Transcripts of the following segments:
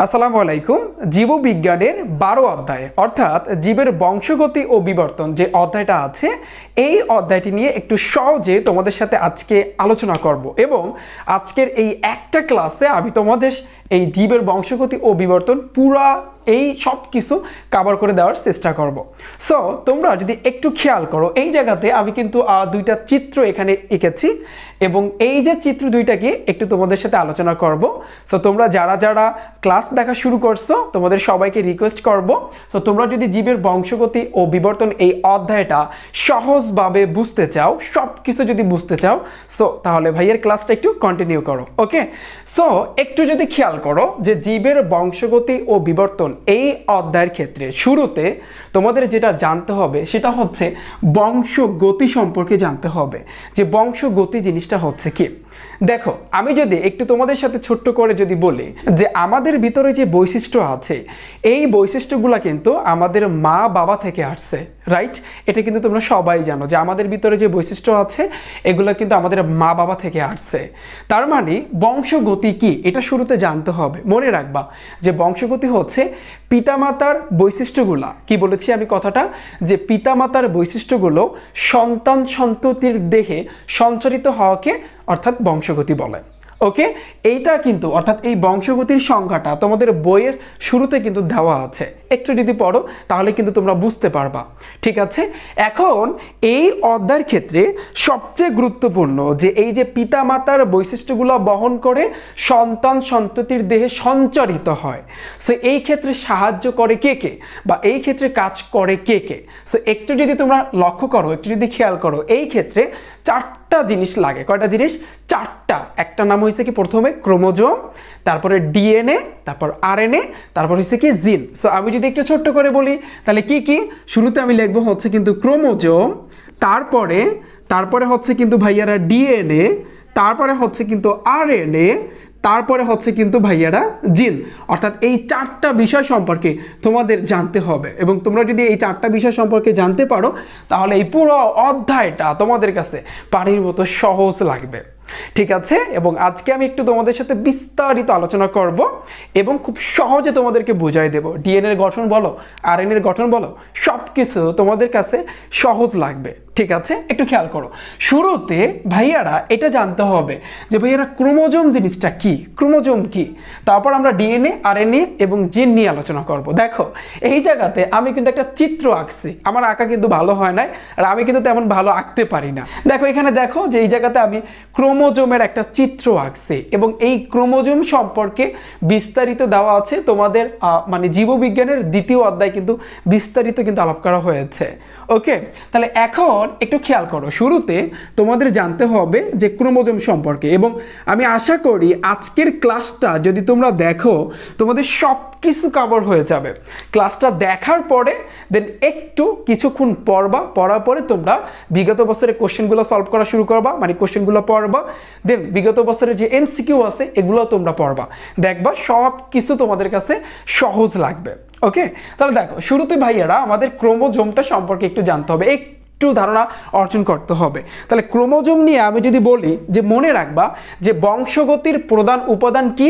আসসালামু আলাইকুম। জীববিজ্ঞানের 12 অধ্যায় অর্থাৎ জীবের বংশগতি ও বিবর্তন যে অধ্যায়টা আছে, এই অধ্যায়টি নিয়ে একটু সহজে তোমাদের সাথে আজকে আলোচনা করব এবং আজকের এই একটা ক্লাসে আমি তোমাদের এই জীবের বংশগতি ও বিবর্তন পুরা এই সব কিছু কভার করে দেওয়ার চেষ্টা করব। সো তোমরা যদি একটু খেয়াল করো, এই জায়গাতে আমি কিন্তু দুইটা চিত্র এখানে এঁকেছি এবং এই যে চিত্র দুইটাকে একটু তোমাদের সাথে আলোচনা করব। সো তোমরা যারা যারা ক্লাস দেখা শুরু করছো তোমাদের সবাইকে রিকোয়েস্ট করব, সো তোমরা যদি জীবের বংশগতি ও বিবর্তন এই অধ্যায়টা সহজভাবে বুঝতে চাও, সব কিছু যদি বুঝতে চাও, সো তাহলে ভাইয়ের ক্লাসটা একটু কন্টিনিউ করো। ওকে, সো একটু যদি খেয়াল করো যে জীবের বংশগতি ও বিবর্তন এই অধ্যায়ের ক্ষেত্রে শুরুতে তোমাদের যেটা জানতে হবে সেটা হচ্ছে বংশগতি সম্পর্কে জানতে হবে। যে বংশগতি জিনিসটা হচ্ছে কি, দেখো আমি যদি একটু তোমাদের সাথে ছোট্ট করে যদি বলি যে আমাদের ভিতরে যে বৈশিষ্ট্য আছে, এই বৈশিষ্ট্যগুলা কিন্তু আমাদের মা বাবা থেকে আসছে, রাইট? এটা কিন্তু তোমরা সবাই জানো যে আমাদের ভিতরে যে বৈশিষ্ট্য আছে এগুলো কিন্তু আমাদের মা বাবা থেকে আসছে। তার মানে বংশগতি কি এটা শুরুতে জানতে হবে। মনে রাখবা যে বংশগতি হচ্ছে পিতামাতার বৈশিষ্ট্যগুলা, কি বলেছি আমি কথাটা, যে পিতামাতার বৈশিষ্ট্যগুলো সন্তান সন্ততির দেহে সঞ্চারিত হওয়াকে অর্থাৎ বংশগতি বলে। ওকে, এইটা কিন্তু অর্থাৎ এই বংশগতির সংখ্যাটা তোমাদের বইয়ের শুরুতে কিন্তু দেওয়া আছে, একটু যদি পড়ো তাহলে কিন্তু তোমরা বুঝতে পারবা। ঠিক আছে, এখন এই অধ্যায়ের ক্ষেত্রে সবচেয়ে গুরুত্বপূর্ণ যে এই যে পিতামাতার বৈশিষ্ট্যগুলো বহন করে সন্তান সন্ততির দেহে সঞ্চারিত হয়, সো এই ক্ষেত্রে সাহায্য করে কে কে বা এই ক্ষেত্রে কাজ করে কে কে। সো একটু যদি তোমরা লক্ষ্য করো, একটু যদি খেয়াল করো, এই ক্ষেত্রে চারটা জিনিস লাগে। কয়টা জিনিস? চারটা। একটা নাম হয়েছে কি প্রথমে ক্রোমোজোম, তারপরে ডিএনএ, তারপর আরএনএ, তারপর হচ্ছে কি জিন। সো আমি যদি একটু ছোট্ট করে বলি তাহলে কি কি, শুরুতে আমি লিখবো হচ্ছে কিন্তু ক্রোমোজোম, তারপরে হচ্ছে কিন্তু ভাইয়ারা ডিএনএ, তারপরে হচ্ছে কিন্তু আরএনএ, তারপরে হচ্ছে কিন্তু ভাইয়ারা জিন। অর্থাৎ এই চারটা বিষয় সম্পর্কে তোমাদের জানতে হবে এবং তোমরা যদি এই চারটা বিষয় সম্পর্কে জানতে পারো তাহলে এই পুরো অধ্যায়টা তোমাদের কাছে পানির মতো সহজ লাগবে। ঠিক আছে, এবং আজকে আমি একটু তোমাদের সাথে বিস্তারিত আলোচনা করব এবং খুব সহজে তোমাদেরকে বুঝাই দেব। ডিএনএর গঠন বলো, আরএনএর গঠন বলো, সব কিছু তোমাদের কাছে সহজ লাগবে। ঠিক আছে, একটু খেয়াল করো। শুরুতে ভাইয়ারা এটা জানতে হবে যে ভাইয়ারা ক্রোমোজোম জিনিসটা কি, ক্রোমোজোম কি, তারপর আমরা ডিএনএ, আরএনএ এবং জিন নিয়ে আলোচনা করব। দেখো এই জায়গাতে আমি কিন্তু একটা চিত্র আঁকছি, আমার আঁকা কিন্তু ভালো হয় নাই আর আমি কিন্তু তেমন ভালো আঁকতে পারি না। দেখো এখানে দেখো যে এই জায়গাতে আমি ক্রোমোজোমের একটা চিত্র আঁকছি এবং এই ক্রোমোজোম সম্পর্কে বিস্তারিত দেওয়া আছে তোমাদের মানে জীববিজ্ঞানের দ্বিতীয় অধ্যায় কিন্তু বিস্তারিত কিন্তু আলাপ করা হয়েছে। ওকে, তাহলে এখন একটু খেয়াল করো, শুরুতে তোমাদের জানতে হবে যে ক্রোমোজোম সম্পর্কে, এবং আমি আশা করি আজকের ক্লাসটা যদি তোমরা দেখো তোমাদের সব কিছু কভার হয়ে যাবে। ক্লাসটা দেখার পরে দেন একটু কিছুক্ষণ পড়ার পরে তোমরা বিগত বছরের কোশ্চেনগুলো সলভ করা শুরু করবা, মানে কোশ্চেনগুলো পড়বা, দেন বিগত বছরের যে এমসিকিউ আছে এগুলো তোমরা পড়বা, দেখবা সব কিছু তোমাদের কাছে সহজ লাগবে। ওকে, তাহলে দেখো শুরুতে ভাইয়ারা আমাদের ক্রোমোজোমটা সম্পর্কে একটু জানতে হবে, একটু ধারণা অর্জন করতে হবে। তাহলে ক্রোমোজোম নিয়ে আমি যদি বলি যে মনে রাখবা যে বংশগতির প্রধান উপাদান কি,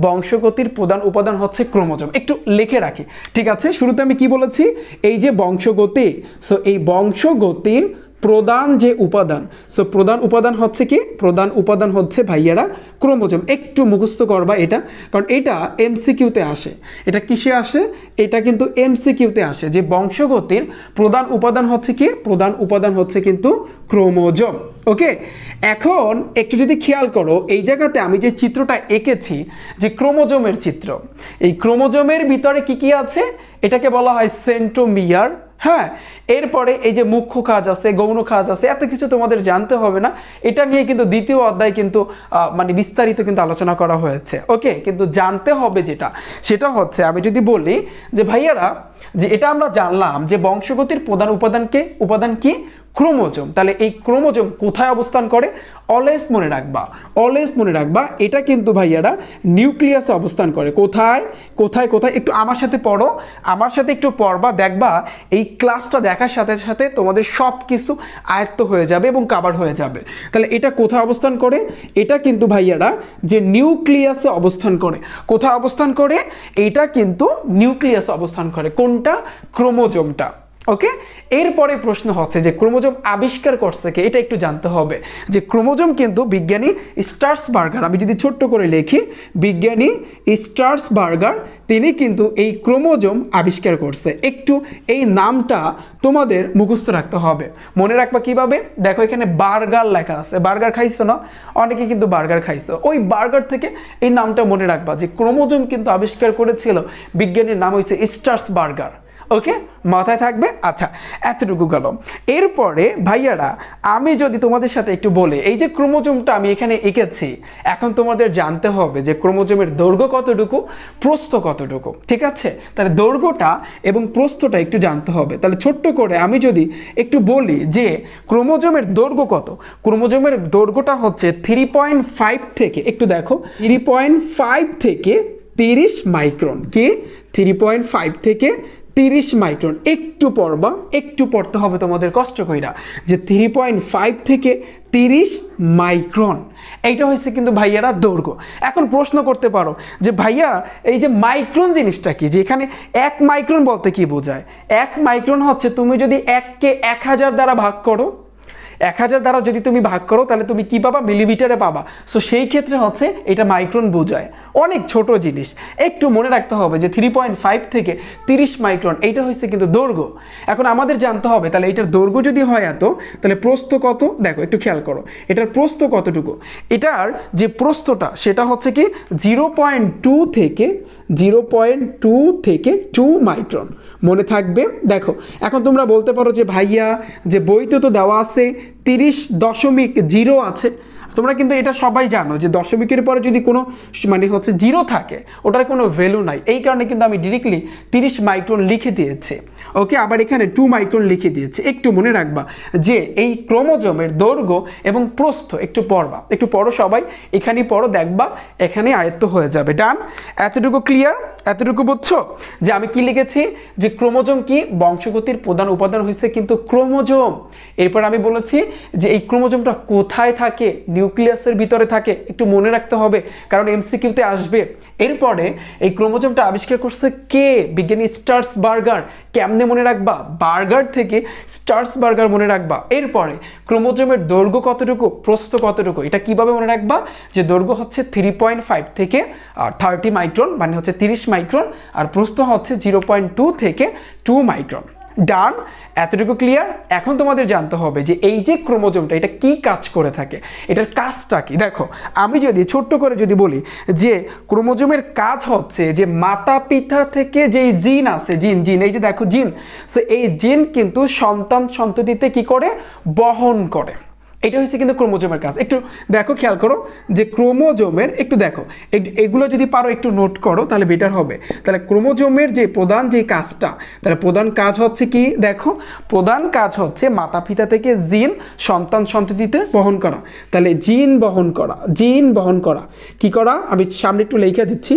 বংশগতির প্রধান উপাদান হচ্ছে ক্রোমোজোম। একটু লিখে রাখি, ঠিক আছে? শুরুতে আমি কি বলেছি, এই যে বংশগতি, সো এই বংশগতির প্রধান যে উপাদান, সো প্রধান উপাদান হচ্ছে কি, প্রধান উপাদান হচ্ছে ভাইয়ারা ক্রোমোজোম। একটু মুখস্থ করবা এটা, কারণ এটা এমসিকিউতে আসে। এটা কিসে আসে? এটা কিন্তু এমসিকিউতে আসে যে বংশগতির প্রধান উপাদান হচ্ছে কি, প্রধান উপাদান হচ্ছে কিন্তু ক্রোমোজোম। ওকে, এখন একটু যদি খেয়াল করো এই জায়গাতে আমি যে চিত্রটা এঁকেছি যে ক্রোমোজোমের চিত্র, এই ক্রোমোজোমের ভিতরে কি কি আছে, এটাকে বলা হয় সেন্ট্রোমিয়ার। হ্যাঁ, এরপরে এই যে মুখ্য কাজ আছে, গৌণ কাজ আছে, এত কিছু তোমাদের জানতে হবে না, এটা নিয়ে কিন্তু দ্বিতীয় অধ্যায় কিন্তু মানে বিস্তারিত কিন্তু আলোচনা করা হয়েছে। ওকে, কিন্তু জানতে হবে যেটা, সেটা হচ্ছে আমি যদি বলি যে ভাইয়ারা যে এটা আমরা জানলাম যে বংশগতির প্রধান উপাদান কি, ক্রোমোজোম। তাহলে এই ক্রোমোজোম কোথায় অবস্থান করে? অলওয়েজ মনে রাখবা, অলওয়েজ মনে রাখবা এটা কিন্তু ভাইয়ারা নিউক্লিয়াসে অবস্থান করে। কোথায় কোথায় কোথায়? একটু আমার সাথে পড়ো, আমার সাথে একটু পড়বা, দেখবা এই ক্লাসটা দেখার সাথে সাথে তোমাদের সব কিছু আয়ত্ত হয়ে যাবে এবং কাভার হয়ে যাবে। তাহলে এটা কোথায় অবস্থান করে? এটা কিন্তু ভাইয়ারা যে নিউক্লিয়াসে অবস্থান করে। কোথায় অবস্থান করে? এটা কিন্তু নিউক্লিয়াসে অবস্থান করে। কোনটা? ক্রোমোজোমটা। ওকে, এরপরে প্রশ্ন হচ্ছে যে ক্রোমোজোম আবিষ্কার করছে কে? এটা একটু জানতে হবে যে ক্রোমোজোম কিন্তু বিজ্ঞানী স্ট্রাসবার্গার, আমি যদি ছোট্ট করে লিখি, বিজ্ঞানী স্ট্রাসবার্গার তিনি কিন্তু এই ক্রোমোজোম আবিষ্কার করছে। একটু এই নামটা তোমাদের মুখস্থ রাখতে হবে। মনে রাখবা কিভাবে? দেখো এখানে বার্গার লেখা আছে, বার্গার খাইছো না? অনেকে কিন্তু বার্গার খাইছো, ওই বার্গার থেকে এই নামটা মনে রাখবা যে ক্রোমোজোম কিন্তু আবিষ্কার করেছিল বিজ্ঞানীর নাম হয়েছে স্ট্রাসবার্গার। ওকে, মাথায় থাকবে। আচ্ছা, এতটুকু গেল। এরপরে ভাইয়ারা আমি যদি তোমাদের সাথে একটু বলে, এই যে ক্রোমোজোমটা আমি এখানে এঁকেছি, এখন তোমাদের জানতে হবে যে ক্রোমোজোমের দৈর্ঘ্য কতটুকু, প্রস্থ কতটুকু। ঠিক আছে, তাহলে দৈর্ঘ্যটা এবং প্রস্থটা একটু জানতে হবে। তাহলে ছোট্ট করে আমি যদি একটু বলি যে ক্রোমোজোমের দৈর্ঘ্য কত, ক্রোমোজোমের দৈর্ঘ্যটা হচ্ছে 3.5 থেকে, একটু দেখো, 3.5 থেকে 30 মাইক্রন। কি? 3.5 থেকে 30 মাইক্রন। একটু পড়বা, একটু পড়তে হবে তোমাদের কষ্ট কইরা, যে 3.5 থেকে 30 মাইক্রন, এইটা হচ্ছে কিন্তু ভাইয়ারা দৈর্ঘ্য। এখন প্রশ্ন করতে পারো যে ভাইয়া এই যে মাইক্রন জিনিসটা কি, যে এখানে 1 মাইক্রন বলতে কি বোঝায়? 1 মাইক্রন হচ্ছে তুমি যদি 1কে 1000 দ্বারা ভাগ করো, 1000 দ্বারা যদি তুমি ভাগ করো তাহলে তুমি কি পাবা? মিলিমিটারে পাবা। সো সেই ক্ষেত্রে হচ্ছে এটা মাইক্রন বোঝায়, অনেক ছোট জিনিস। একটু মনে রাখতে হবে যে 3.5 থেকে 30 মাইক্রন, এইটা হচ্ছে কিন্তু দৈর্ঘ্য। এখন আমাদের জানতে হবে তাহলে এটার দৈর্ঘ্য যদি হয় এত, তাহলে প্রস্থ কত? দেখো একটু খেয়াল করো, এটার প্রস্থ কতটুকু? এটার যে প্রস্থটা সেটা হচ্ছে কি 0.2 থেকে 2 মাইক্রন। মনে থাকবে। দেখো এখন তোমরা বলতে পারো যে ভাইয়া যে বইতে তো দেওয়া আছে 30.0 আছে, তোমরা কিন্তু এটা সবাই জানো যে দশমিকের পরে যদি কোনো মানে হচ্ছে 0 থাকে ওটার কোনো ভ্যালু নাই, এই কারণে কিন্তু আমি ডিরেক্টলি 30 মাইক্রন লিখে দিয়েছি। ওকে, আবার এখানে 2 মাইক্রন লিখে দিয়েছে। একটু মনে রাখবা যে এই ক্রোমোজোমের দৈর্ঘ্য এবং প্রস্থ একটু পড়বা, একটু পড়ো সবাই, এখানেই পড়ো, দেখবা এখানে আয়ত্ত হয়ে যাবে। ডান? এতটুকু ক্লিয়ার? এতটুকু বুঝছো যে আমি কি লিখেছি, যে ক্রোমোজোম কি? বংশগতির প্রধান উপাদান হয়েছে কিন্তু ক্রোমোজোম। এরপর আমি বলেছি যে এই ক্রোমোজোমটা কোথায় থাকে? নিউক্লিয়াসের ভিতরে থাকে। একটু মনে রাখতে হবে কারণ এমসিকিউতে আসবে। এরপরে এই ক্রোমোজোমটা আবিষ্কার করছে কে? বিজ্ঞানী স্ট্রাসবার্গার। কেমনে মনে রাখবা? বার্গার থেকে স্ট্রাসবার্গার মনে রাখবা। এরপরে ক্রোমোজোমের দৈর্ঘ্য কতটুকু, প্রস্থ কতটুকু, এটা কিভাবে মনে রাখবা? যে দৈর্ঘ্য হচ্ছে 3.5 থেকে 30 মাইক্রন, মানে হচ্ছে 30 মাইক্রন, আর প্রস্থ হচ্ছে 0.2 থেকে 2 মাইক্রন। ডান? এতটুকু ক্লিয়ার? এখন তোমাদের জানতে হবে যে এই যে ক্রোমোজোমটা এটা কি কাজ করে থাকে, এটার কাজটা কি। দেখো আমি যদি ছোট্ট করে যদি বলি যে ক্রোমোজোমের কাজ হচ্ছে যে মাতা পিতা থেকে যে জিন আছে, জিন এই যে দেখো জিন, সো এই জিন কিন্তু সন্তান সন্ততিতে কি করে? বহন করে। এটা হচ্ছে কিন্তু ক্রোমোজোমের কাজ। একটু দেখো, খেয়াল করো যে ক্রোমোজোমের, একটু দেখো এগুলো যদি পারো একটু নোট করো তাহলে বেটার হবে। তাহলে ক্রোমোজোমের যে প্রধান যে কাজটা, তাহলে প্রধান কাজ হচ্ছে কি? দেখো প্রধান কাজ হচ্ছে মাতা পিতা থেকে জিন সন্তান সন্ততিতে বহন করা। তাহলে জিন বহন করা, জিন বহন করা কি করা? আমি সামনে একটু লেখা দিচ্ছি,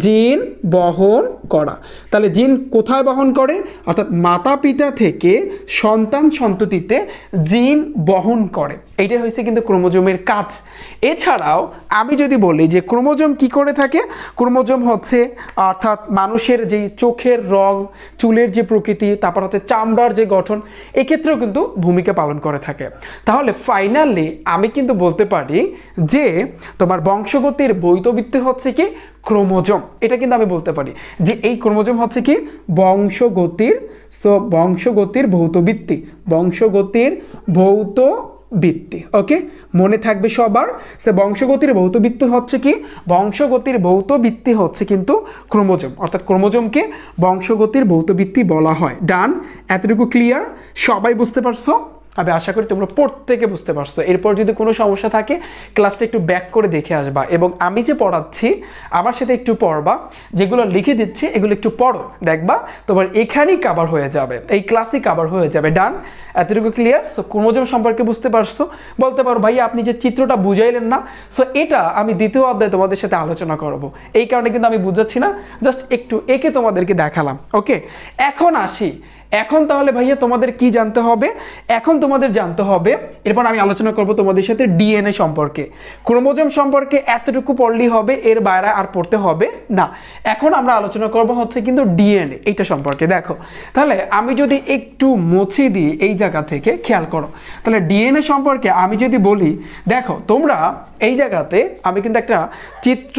জিন বহন করা। তাহলে জিন কোথায় বহন করে? অর্থাৎ মাতা পিতা থেকে সন্তান সন্ততিতে জিন বহন করে। এইটা হচ্ছে কিন্তু ক্রোমোজোমের কাজ। এছাড়াও আমি যদি বলি যে ক্রোমোজোম কি করে থাকে, ক্রোমোজোম হচ্ছে অর্থাৎ মানুষের যে চোখের রং, চুলের যে প্রকৃতি, তারপর হচ্ছে চামড়ার যে গঠন, এক্ষেত্রেও কিন্তু ভূমিকা পালন করে থাকে। তাহলে ফাইনালি আমি কিন্তু বলতে পারি যে তোমার বংশগতির বৈধভিত্তি হচ্ছে কি? ক্রোমোজোম। এটা কিন্তু আমি বলতে পারি যে এই ক্রোমোজোম হচ্ছে কি? বংশগতির, সো বংশগতির ভৌত ভিত্তি, বংশগতির ভৌত ভিত্তি। ওকে, মনে থাকবে সবার। সে বংশগতির ভৌত ভিত্তি হচ্ছে কি? বংশগতির ভৌত ভিত্তি হচ্ছে কিন্তু ক্রোমোজোম, অর্থাৎ ক্রোমোজোমকে বংশগতির ভৌত ভিত্তি বলা হয়। ডান? এতটুকু ক্লিয়ার? সবাই বুঝতে পারছো? আমি আশা করি তোমরা প্রত্যেকে বুঝতে পারছো। এরপর যদি কোনো সমস্যা থাকে ক্লাসটা একটু ব্যাক করে দেখে আসবা, এবং আমি যে পড়াচ্ছি আমার সাথে একটু পড়বা, যেগুলো লিখে দিচ্ছি এগুলো একটু পড়ো, দেখবা তোমার এখানেই কভার হয়ে যাবে, এই ক্লাসই কভার হয়ে যাবে। ডান? এতটুকু ক্লিয়ার? সো ক্রোমোজোম সম্পর্কে বুঝতে পারছো? বলতে পারো ভাইয়া আপনি যে চিত্রটা বুঝাইলেন না, সো এটা আমি দ্বিতীয় অধ্যায়ে তোমাদের সাথে আলোচনা করব, এই কারণে কিন্তু আমি বুঝাচ্ছি না, জাস্ট একটু একে তোমাদেরকে দেখালাম। ওকে, এখন আসি। এখন তাহলে ভাইয়া তোমাদের কি জানতে হবে? এখন তোমাদের জানতে হবে, এরপর আমি আলোচনা করব তোমাদের সাথে ডিএনএ সম্পর্কে। ক্রোমোজোম সম্পর্কে এতটুকু পড়লেই হবে, এর বাইরে আর পড়তে হবে না। এখন আমরা আলোচনা করব হচ্ছে কিন্তু ডিএনএ এইটা সম্পর্কে। দেখো তাহলে আমি যদি একটু মুছে দিই এই জায়গা থেকে, খেয়াল করো তাহলে ডিএনএ সম্পর্কে আমি যদি বলি, দেখো তোমরা এই জায়গাতে আমি কিন্তু একটা চিত্র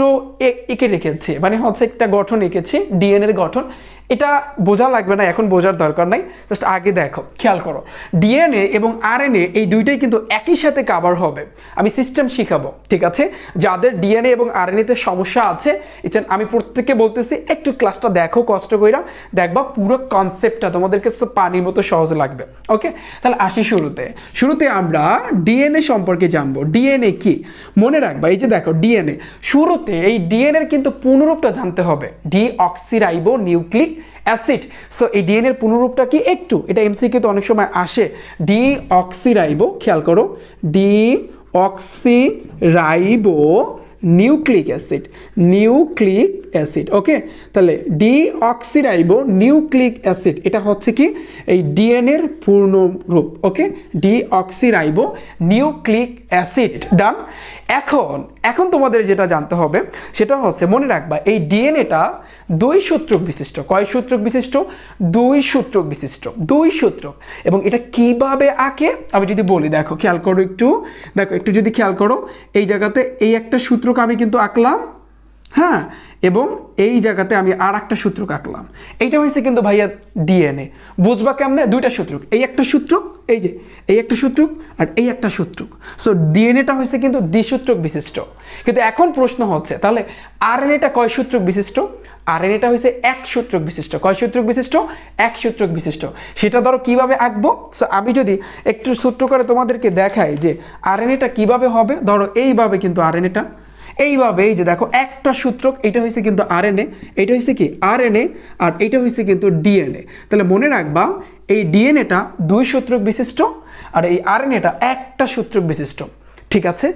এঁকে রেখেছি, মানে হচ্ছে একটা গঠন এঁকেছি, ডিএনএ এর গঠন। এটা বোঝা লাগবে না, এখন বোঝার দরকার নাই, জাস্ট আগে দেখো, খেয়াল করো ডিএনএ এবং আরএনএ এই দুইটাই কিন্তু একই সাথে কভার হবে। আমি সিস্টেম শিখাবো, ঠিক আছে? যাদের ডিএনএ এবং আরএনএতে সমস্যা আছে, আমি প্রত্যেককে বলতেছি একটু ক্লাসটা দেখো কষ্ট কইরা, দেখবা পুরো কনসেপ্টটা তোমাদের কাছে পানির মতো সহজ লাগবে। ওকে, তাহলে আসি শুরুতে আমরা ডিএনএ সম্পর্কে জানবো। ডিএনএ কি মনে রাখবা, এই যে দেখো ডিএনএ, শুরুতে এই ডিএনএ এর কিন্তু পুনরূপটা জানতে হবে, ডিঅক্সিরাইবো নিউক্লিক অ্যাসিড। সো এই ডিএনএ এর পুনরূপটা কি, একটু এটা এমসিকিউ তো অনেক সময় আসে, ডিঅক্সিরাইবো, খেয়াল করো ডিঅক্সিরাইবো নিউক্লিক অ্যাসিড। ওকে, তাহলে ডিঅক্সিরাইবো নিউক্লিক অ্যাসিড এটা হচ্ছে কি এই ডিএনএ এর পূর্ণ রূপ। ওকে, ডিঅক্সিরাইবো নিউক্লিক অ্যাসিড। ডান? এখন তোমাদের যেটা জানতে হবে সেটা হচ্ছে, মনে রাখবা এই ডিএনএটা 2 সূত্রক বিশিষ্ট। কয় সূত্রক বিশিষ্ট? 2 সূত্রক বিশিষ্ট, 2 সূত্রক। এবং এটা কিভাবে আঁকে আমি যদি বলি, দেখো খেয়াল করো একটু যদি খেয়াল করো, এই জায়গাতে এই একটা সূত্রক আমি কিন্তু আঁকলাম, হ্যাঁ, এবং এই জায়গাতে আমি আর একটা সূত্রক আঁকলাম। এইটা হয়েছে কিন্তু ভাইয়া ডিএনএ। বুঝবা কেমনে? 2টা সূত্রক, এই একটা সূত্রক, এই যে এই একটা সূত্রক আর এই একটা সূত্রক। সো ডিএনএটা হয়েছে কিন্তু দ্বিসূত্রক বিশিষ্ট। কিন্তু এখন প্রশ্ন হচ্ছে তাহলে আরএনএটা কয় সূত্রক বিশিষ্ট? আরএনএটা হয়েছে 1 সূত্রক বিশিষ্ট। কয় সূত্রক বিশিষ্ট? 1 সূত্রক বিশিষ্ট। সেটা ধরো কিভাবে আঁকবো, সো আমি যদি একটু সূত্র করে তোমাদেরকে দেখাই যে আরএনএটা কিভাবে হবে, ধরো এইভাবে কিন্তু আরএনএটা এইভাবে, এই যে দেখো একটা সূত্রক, এটা হয়েছে কিন্তু আরএনএ, এটা হয়েছে কি আরএনএ, আর এটা হয়েছে কিন্তু ডিএনএ। তাহলে মনে রাখবা এই ডিএনএটা 2 সূত্রক বিশিষ্ট আর এই আরএনএটা 1টা সূত্রক বিশিষ্ট। ঠিক আছে,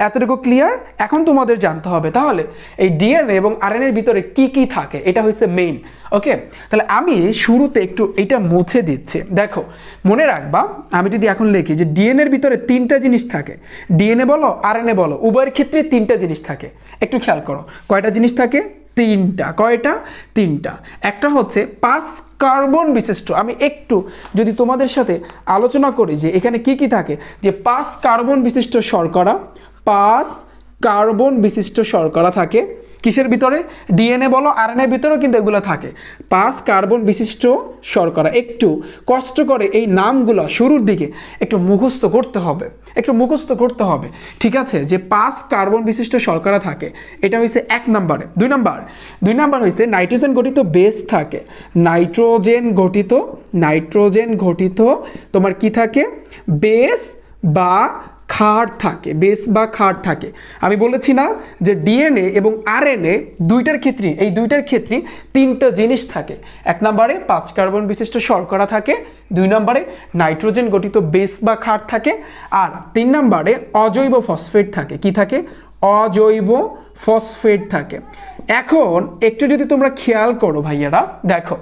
এতটুকু ক্লিয়ার? এখন তোমাদের জানতে হবে তাহলে এই ডিএনএ এবং আরএনএ এর ভিতরে কি কি থাকে, এটা হচ্ছে মেইন। ওকে, তাহলে আমি শুরুতে একটু এটা মুছে দিচ্ছি। দেখো মনে রাখবা, আমি যদি এখন লিখি যে ডিএনএ এর ভিতরে 3টা জিনিস থাকে, ডিএনএ বলো আরএনএ বলো উভয়ের ক্ষেত্রে 3টা জিনিস থাকে। একটু খেয়াল করো কয়টা জিনিস থাকে? 3টা। কয়টা? 3টা। একটা হচ্ছে 5 কার্বন বিশিষ্ট, আমি একটু যদি তোমাদের সাথে আলোচনা করি যে এখানে কি কি থাকে, যে 5 কার্বন বিশিষ্ট শর্করা, 5 কার্বন বিশিষ্ট শর্করা থাকে কিসের ভিতরে? ডিএনএ বলো আরএনএ এর ভিতরেও কিন্তু এগুলো থাকে, 5 কার্বন বিশিষ্ট শর্করা। একটু কষ্ট করে এই নামগুলো শুরুর দিকে একটু মুখস্থ করতে হবে, ঠিক আছে? যে 5 কার্বন বিশিষ্ট শর্করা থাকে, এটা হচ্ছে 1 নম্বরে। 2 নাম্বার হচ্ছে নাইট্রোজেন গঠিত বেস থাকে, নাইট্রোজেন গঠিত তোমার কি থাকে? বেস বা ক্ষার থাকে। আমি বলেছি না যে ডিএনএ এবং আরএনএ দুইটার ক্ষেত্রে 3টা জিনিস থাকে। 1 নম্বরে 5 কার্বন বিশিষ্ট শর্করা থাকে, 2 নম্বরে নাইট্রোজেন গঠিত বেস বা ক্ষার থাকে, আর 3 নম্বরে অজৈব ফসফেট থাকে। কি থাকে? অজৈব ফসফেট থাকে। এখন একটু যদি তোমরা খেয়াল করো ভাইয়ারা, দেখো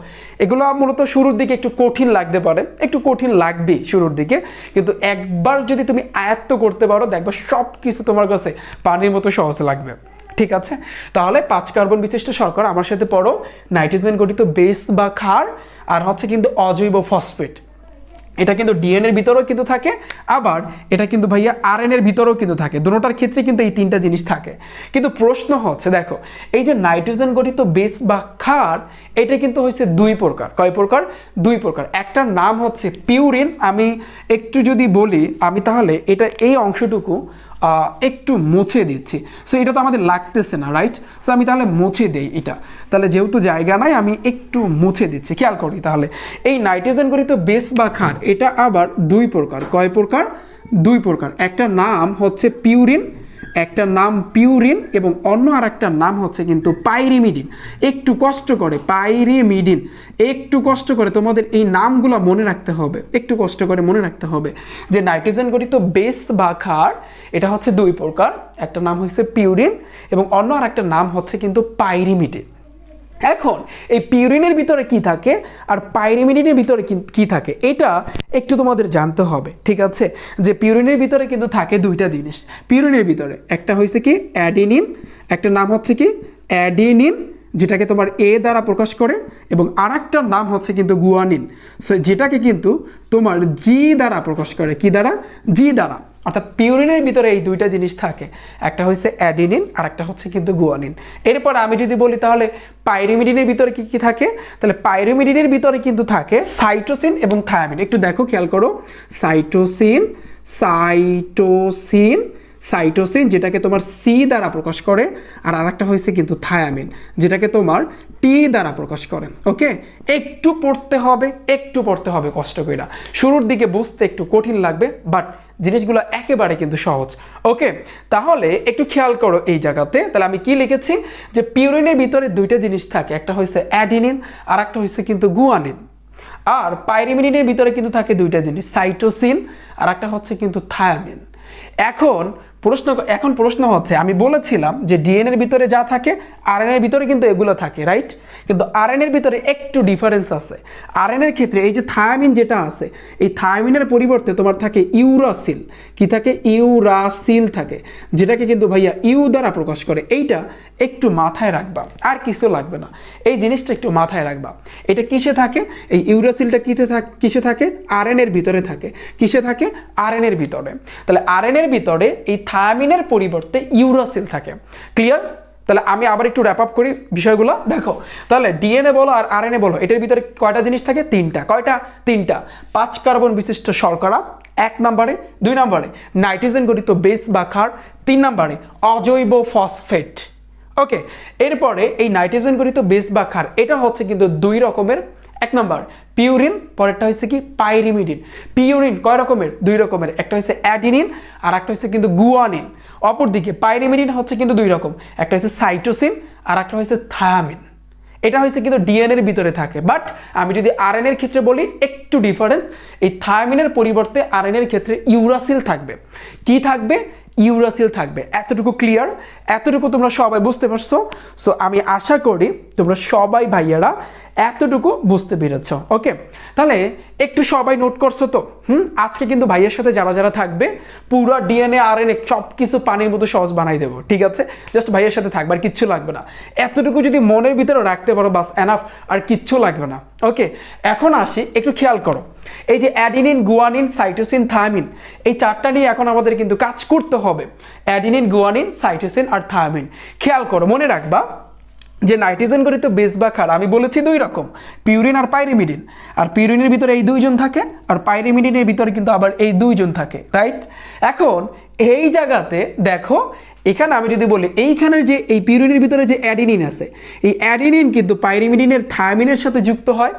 এগুলো মূলত শুরুর দিকে একটু কঠিন লাগতে পারে, একটু কঠিন লাগবে শুরুর দিকে, কিন্তু একবার যদি তুমি আয়ত্ত করতে পারো দেখবে সব কিছু তোমার কাছে পানির মতো সহজ লাগবে। ঠিক আছে, তাহলে 5 কার্বন বিশিষ্ট শর্করা আমার সাথে পড়ো, নাইট্রোজেন গঠিত বেস বা ক্ষার, আর হচ্ছে কিন্তু অজৈব ফসফেট। এটা কিন্তু ডিএনএ এর ভিতরেও কিন্তু থাকে, আবার এটা কিন্তু ভাইয়া আরএনএ এর ভিতরেও কিন্তু থাকে। দুটোটার ক্ষেত্রে কিন্তু এই 3টা জিনিস থাকে। কিন্তু প্রশ্ন হচ্ছে, দেখো এই যে নাইট্রোজেন গঠিত বেস বা ক্ষার, এটা কিন্তু হচ্ছে 2 প্রকার। কয় প্রকার? 2 প্রকার। একটার নাম হচ্ছে পিউরিন। আমি একটু যদি বলি, আমি তাহলে এটা এই অংশটুকু একটু মুছে দিচ্ছি। সো এটা তো আমাদের লাগতেছে না, রাইট? সো আমি তাহলে মুছে দেই এটা। তাহলে যেহেতু জায়গা নাই আমি একটু মুছে দিচ্ছি। খেয়াল করি তাহলে এই নাইট্রোজেন গঠিত বেস বা ক্ষার এটা আবার দুই প্রকার। কয় প্রকার? দুই প্রকার। একটা নাম হচ্ছে পিউরিন, একটা নাম পিউরিন এবং অন্য আর একটা নাম হচ্ছে কিন্তু পাইরিমিডিন। একটু কষ্ট করে পাইরিমিডিন, একটু কষ্ট করে তোমাদের এই নামগুলো মনে রাখতে হবে, একটু কষ্ট করে মনে রাখতে হবে যে নাইট্রোজেন গঠিত বেস বা ক্ষার এটা হচ্ছে দুই প্রকার। একটা নাম হচ্ছে পিউরিন এবং অন্য আর একটা নাম হচ্ছে কিন্তু পাইরিমিডিন। এখন এই পিউরিনের ভিতরে কি থাকে আর পাইরিমিডিনের ভিতরে কি থাকে এটা একটু তোমাদের জানতে হবে, ঠিক আছে? যে পিউরিনের ভিতরে কিন্তু থাকে দুইটা জিনিস। পিউরিনের ভিতরে একটা হয়েছে কি অ্যাডিনিন, একটা নাম হচ্ছে কি অ্যাডিনিন যেটাকে তোমার এ দ্বারা প্রকাশ করে, এবং আর একটা নাম হচ্ছে কিন্তু গুয়ানিন, সো যেটাকে কিন্তু তোমার জি দ্বারা প্রকাশ করে। কি দ্বারা? জি দ্বারা। অর্থাৎ পিউরিনের ভিতরে এই দুইটা জিনিস থাকে, একটা হচ্ছে অ্যাডিনিন আর একটা হচ্ছে কিন্তু গুয়ানিন। এরপর আমি যদি বলি তাহলে পাইরিমিডিনের ভিতরে কি কি থাকে, তাহলে পাইরিমিডিনের ভিতরে কিন্তু থাকে সাইটোসিন এবং থায়ামিন। একটু দেখো, খেয়াল করো, সাইটোসিন, সাইটোসিন, সাইটোসিন যেটাকে তোমার সি দ্বারা প্রকাশ করে, আর আরেকটা হয়েছে কিন্তু থায়ামিন যেটাকে তোমার টি দ্বারা প্রকাশ করে। ওকে, একটু পড়তে হবে, একটু পড়তে হবে কষ্ট করে। শুরুর দিকে বুঝতে একটু কঠিন লাগবে, বাট জিনিসগুলো একেবারে কিন্তু সহজ। ওকে, তাহলে একটু খেয়াল করো এই জায়গাতে। তাহলে আমি কি লিখেছি যে পিউরিনের ভিতরে দুইটা জিনিস থাকে, একটা হয়েছে অ্যাডিনিন আর একটা হয়েছে কিন্তু গুয়ানিন। আর পাইরিমিডিনের ভিতরে কিন্তু থাকে দুইটা জিনিস, সাইটোসিন আর একটা হচ্ছে কিন্তু থায়ামিন। এখন প্রশ্ন হচ্ছে, আমি বলেছিলাম যে ডিএনএর ভিতরে যা থাকে আরএনএর ভিতরে কিন্তু এগুলো থাকে, রাইট? কিন্তু আরএনএর ভিতরে একটু ডিফারেন্স আছে। আরএনএর ক্ষেত্রে এই যে থায়ামিন যেটা আছে, এই থায়ামিনের পরিবর্তে তোমার থাকে ইউরাসিল। কি থাকে? ইউরাসিল থাকে, যেটাকে কিন্তু ভাইয়া ইউ দ্বারা প্রকাশ করে। এইটা একটু মাথায় রাখবা, আর কিছু লাগবে না। এই জিনিসটা একটু মাথায় রাখবা। এটা কিসে থাকে? এই ইউরাসিলটা কিসে থাকে? আরএনএর ভিতরে থাকে। কিসে থাকে? আরএনএর ভিতরে। তাহলে আরএনএর ভিতরে এই থায়ামিনের পরিবর্তে ইউরাসিল থাকে। ক্লিয়ার? তাহলে আমি আবার একটু র্যাপ আপ করি বিষয়গুলো। দেখো, তাহলে ডিএনএ বলো আর আরএনএ বলো, এটার ভিতরে কয়টা জিনিস থাকে? তিনটা। কয়টা? তিনটা। 5 কার্বন বিশিষ্ট শর্করা 1 নম্বরে, 2 নম্বরে নাইট্রোজেন গঠিত বেস বা ক্ষার, 3 নম্বরে অজৈব ফসফেট। ওকে, এরপরে এই নাইট্রোজেন গঠিত বেস বা ক্ষার এটা হচ্ছে কিন্তু দুই রকমের। 1 নম্বর পিউরিন, পরেরটা হচ্ছে কি পাইরিমিডিন। পিউরিন কয় রকমের? 2 রকমের, একটা হচ্ছে অ্যাডিনিন আর একটা হচ্ছে কিন্তু গুয়ানিন। অপরদিকে পাইরিমিডিন হচ্ছে কিন্তু 2 রকম, একটা হচ্ছে সাইটোসিন আর একটা হচ্ছে থায়ামিন। এটা হচ্ছে কিন্তু ডিএনএর ভিতরে থাকে। বাট আমি যদি আরএনএর ক্ষেত্রে বলি একটু ডিফারেন্স, এই থায়ামিনের পরিবর্তে আরএনএর ক্ষেত্রে ইউরাসিল থাকবে। কি থাকবে? ইউরাসিল থাকবে। এতটুকু ক্লিয়ার? এতটুকু তোমরা সবাই বুঝতে পারছো? সো আমি আশা করি তোমরা সবাই ভাইয়ারা এতটুকু বুঝতে পেরেছ। ওকে, তাহলে একটু সবাই নোট করছো তো? আজকে কিন্তু ভাইয়ের সাথে যারা যারা থাকবে পুরো ডিএনএ আরএনএ সব কিছু পানির মতো সহজ বানাই দেবো, ঠিক আছে? জাস্ট ভাইয়ের সাথে থাকবে, আর কিচ্ছু লাগবে না। এতটুকু যদি মনের ভিতরে রাখতে পারো বাস এনাফ, আর কিচ্ছু লাগবে না। ওকে, এখন আসি, একটু খেয়াল করো। এই যে অ্যাডিনিন, গুয়ানিন, সাইটোসিন, থায়ামিন, এই চারটা নিয়ে এখন আমাদের কিন্তু কাজ করতে হবে। অ্যাডিনিন, গুয়ানিন, সাইটোসিন আর থায়ামিন। খেয়াল করো, মনে রাখবা যে নাইট্রোজেন গঠিত বেস বা ক্ষার আমি বলেছি 2 রকম, পিউরিন আর পাইরিমিডিন। আর পিউরিনের ভিতরে এই 2 জন থাকে, আর পাইরিমিডিনের ভিতরে কিন্তু আবার এই 2 জন থাকে, রাইট? এখন এই জায়গাতে দেখো, এখানে আমি যদি বলি এইখানের যে এই পিউরিনের ভিতরে যে অ্যাডিনিন আছে, এই অ্যাডিনিন কিন্তু পাইরিমিডিনের থায়ামিনের সাথে যুক্ত হয়।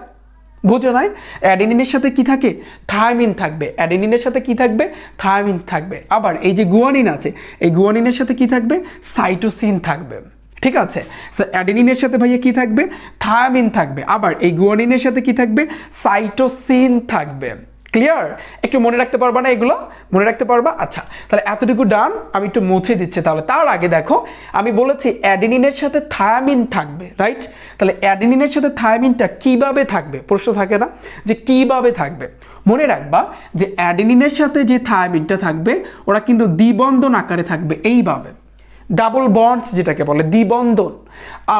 বুঝো নাই? অ্যাডিনিনের সাথে কি থাকে? থায়ামিন থাকবে। অ্যাডিনিনের সাথে কি থাকবে? থায়ামিন থাকবে। আবার এই যে গুয়ানিন আছে, এই গুয়ানিনের সাথে কি থাকবে? সাইটোসিন থাকবে। ঠিক আছে, সো অ্যাডেনিনের সাথে ভাইয়া কি থাকবে? থায়ামিন থাকবে। আবার এই গুয়ানিনের সাথে কি থাকবে? সাইটোসিন থাকবে। ক্লিয়ার? একটু মনে রাখতে পারবা না এগুলো? মনে রাখতে পারবা? আচ্ছা, তাহলে এতটুকু ডান। আমি একটু মুছে দিচ্ছি। তাহলে তার আগে দেখো, আমি বলেছি অ্যাডেনিনের সাথে থায়ামিন থাকবে, রাইট? তাহলে অ্যাডেনিনের সাথে থায়ামিনটা কিভাবে থাকবে? প্রশ্ন থাকে না যে কিভাবে থাকবে? মনে রাখবা যে অ্যাডেনিনের সাথে যে থায়ামিনটা থাকবে ওরা কিন্তু দ্বিবন্ধন আকারে থাকবে, এইভাবে ডাবল বন্ডস যেটাকে বলে দ্বিবন্ধন।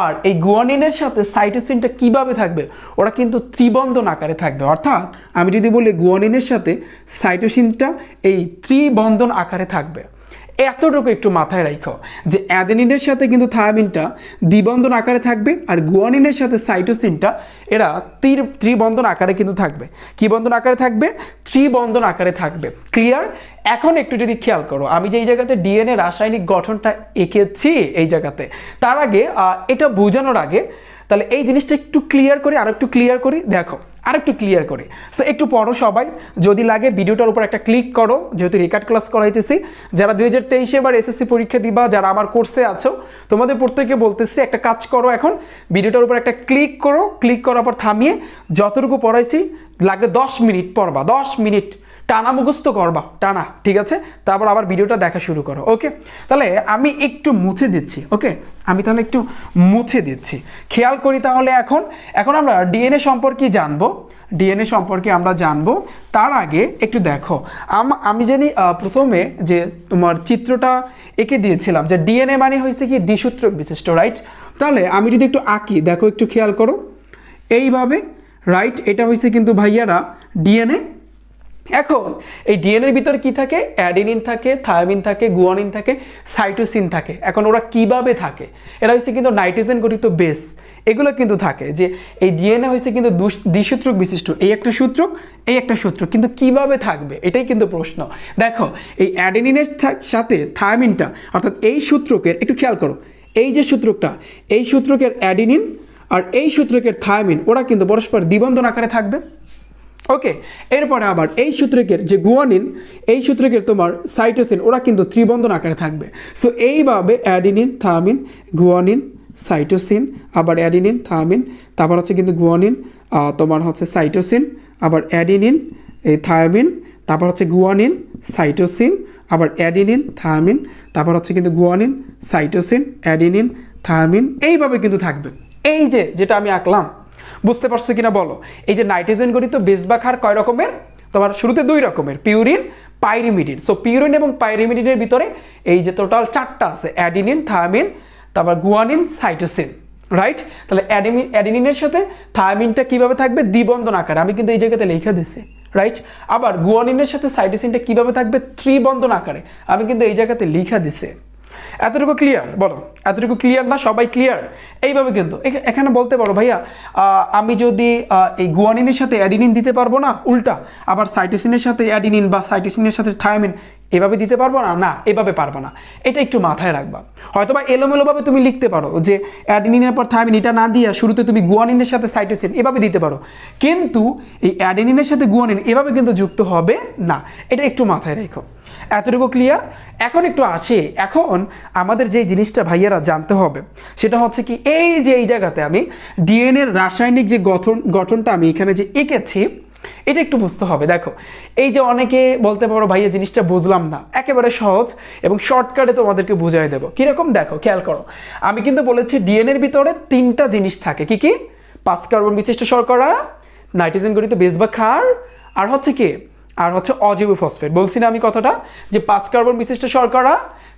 আর এই গুয়ানিনের সাথে সাইটোসিনটা কিভাবে থাকবে? ওরা কিন্তু ত্রিবন্ধন আকারে থাকবে। অর্থাৎ আমি যদি বলি গুয়ানিনের সাথে সাইটোসিনটা এই ত্রিবন্ধন আকারে থাকবে। এতটুকু একটু মাথায় রাখো যে অ্যাডেনিনের সাথে কিন্তু থায়ামিনটা দ্বিবন্ধন আকারে থাকবে, আর গুয়ানিনের সাথে সাইটোসিনটা এরা ত্রিবন্ধন আকারে কিন্তু থাকবে। কি বন্ধন আকারে থাকবে? ত্রিবন্ধন আকারে থাকবে। ক্লিয়ার? এখন একটু যদি খেয়াল করো, আমি যে এই জায়গাতে ডিএনএ রাসায়নিক গঠনটা এঁকেছি এই জায়গাতে, তার আগে এটা বোঝানোর আগে তাহলে এই জিনিসটা একটু ক্লিয়ার করি, আর একটু ক্লিয়ার করি। দেখো আর একটু ক্লিয়ার করি, সো একটু পড়ো সবাই, যদি লাগে ভিডিওটার উপর একটা ক্লিক করো, যেহেতু রেকর্ড ক্লাস করাইতেছি। যারা 2023 এবার এসএসসি পরীক্ষা দিবা, যারা আমার কোর্সে আছো, তোমাদের প্রত্যেককে বলতেছি একটা কাজ করো, এখন ভিডিওটার উপর একটা ক্লিক করো, ক্লিক করার পর থামিয়ে যতটুকু পড়াইছি লাগবে 10 মিনিট পড়বা, 10 মিনিট টানা মুখস্থ করবা, টানা, ঠিক আছে? তারপর আবার ভিডিওটা দেখা শুরু করো। ওকে, তাহলে আমি একটু মুছে দিচ্ছি। ওকে, আমি তাহলে একটু মুছে দিচ্ছি, খেয়াল করি। তাহলে এখন আমরা ডিএনএ সম্পর্কে জানবো, ডিএনএ সম্পর্কে আমরা জানবো। তার আগে একটু দেখো, আমি জানি প্রথমে যে তোমার চিত্রটা এঁকে দিয়েছিলাম যে ডিএনএ মানে হয়েছে কি দ্বিসূত্রক বিশিষ্ট, রাইট? তাহলে আমি যদি একটু আঁকি, দেখো একটু খেয়াল করো এইভাবে, রাইট? এটা হয়েছে কিন্তু ভাইয়ারা ডিএনএ। এখন এই ডিএনএর ভিতরে কি থাকে? অ্যাডেনিন থাকে, থায়ামিন থাকে, গুয়ানিন থাকে, সাইটোসিন থাকে। এখন ওরা কিভাবে থাকে? এরা হচ্ছে কিন্তু নাইট্রোজেন গঠিত বেস, এগুলো কিন্তু থাকে। যে এই ডিএনএ হচ্ছে কিন্তু দ্বিসূত্রক বিশিষ্ট, এই একটা সূত্রক, এই একটা সূত্রক, কিন্তু কিভাবে থাকবে এটাই কিন্তু প্রশ্ন। দেখো এই অ্যাডেনিনের সাথে থায়ামিনটা, অর্থাৎ এই সূত্রকের একটু খেয়াল করো, এই যে সূত্রকটা, এই সূত্রকের অ্যাডেনিন আর এই সূত্রকের থায়ামিন, ওরা কিন্তু পরস্পর দ্বিবন্ধন আকারে থাকবে। ওকে, এরপরে আবার এই সূত্রকের যে গুয়ানিন, এই সূত্রকের তোমার সাইটোসিন, ওরা কিন্তু ত্রিবন্ধন আকারে থাকবে। সো এইভাবে অ্যাডিনিন, থায়ামিন, গুয়ানিন, সাইটোসিন, আবার অ্যাডিনিন, থায়ামিন, তারপর হচ্ছে কিন্তু গুয়ানিন, তোমার হচ্ছে সাইটোসিন, আবার অ্যাডিনিন, এই থায়ামিন, তারপর হচ্ছে গুয়ানিন, সাইটোসিন, আবার অ্যাডিনিন, থায়ামিন, তারপর হচ্ছে কিন্তু গুয়ানিন, সাইটোসিন, অ্যাডিনিন, থায়ামিন, এইভাবে কিন্তু থাকবে। এই যে যেটা আমি আঁকলাম, বুঝতে পারছো কিনা বলো? এই যে নাইট্রোজেন গঠিত বেস বা ক্ষার কয় রকমের? তোমার শুরুতে 2 রকমের, পিউরিন, পাইরিমিডিন। সো পিউরিন এবং পাইরিমিডিনের ভিতরে এই যে টোটাল 4টা আছে, অ্যাডিনিন, থায়ামিন, তারপর গুয়ানিন, সাইটোসিন, রাইট? তাহলে অ্যাডিনিনের সাথে থায়ামিনটা কিভাবে থাকবে? দ্বিবন্ধন আকারে, আমি কিন্তু এই জায়গাতে লিখে দিছি, রাইট? আবার গুয়ানিনের সাথে সাইটোসিনটা কিভাবে থাকবে? ত্রিবন্ধন আকারে, আমি কিন্তু এই জায়গাতে লিখে দিছি। এতটুকু ক্লিয়ার? বলো এতটুকু ক্লিয়ার না? সবাই ক্লিয়ার? এইভাবে কিন্তু এখানে বলতে পারো ভাইয়া আমি যদি এই গুয়ানিনের সাথে অ্যাডিনিন দিতে পারবো না, উল্টা আবার সাইটোসিনের সাথে অ্যাডিনিন বা সাইটোসিনের সাথে থায়ামিন এভাবে দিতে পারবো না, না এভাবে পারবো না। এটা একটু মাথায় রাখবা। হয়তো বা এলোমেলোভাবে তুমি লিখতে পারো যে অ্যাডিনিনের পর থায়ামিন, এটা না দিয়ে শুরুতে তুমি গুয়ানিনের সাথে সাইটোসিন এভাবে দিতে পারো, কিন্তু এই অ্যাডিনিনের সাথে গুয়ানিন এভাবে কিন্তু যুক্ত হবে না। এটা একটু মাথায় রেখো। এতটুকু ক্লিয়ার? এখন একটু আসে, এখন আমাদের যে জিনিসটা ভাইয়ারা জানতে হবে সেটা হচ্ছে কি, এই যে এই জায়গাতে আমি ডিএনএর রাসায়নিক যে গঠনটা আমি এখানে যে এঁকেছি, এটা একটু বুঝতে হবে। দেখো এই যে অনেকে বলতে পারো ভাইয়া জিনিসটা বুঝলাম না, একেবারে সহজ এবং শর্টকাটে তোমাদেরকে বুঝাই দেবো। কিরকম? দেখো খেয়াল করো, আমি কিন্তু বলেছি ডিএনএর ভিতরে 3টা জিনিস থাকে। কি কি? 5 কার্বন বিশিষ্ট শর্করা, নাইট্রোজেন গঠিত বেস বা ক্ষার, আর হচ্ছে কি, আর হচ্ছে অজৈব ফসফেট। বলছি না আমি কথাটা, যে 5 কার্বন বিশিষ্ট শর্করা,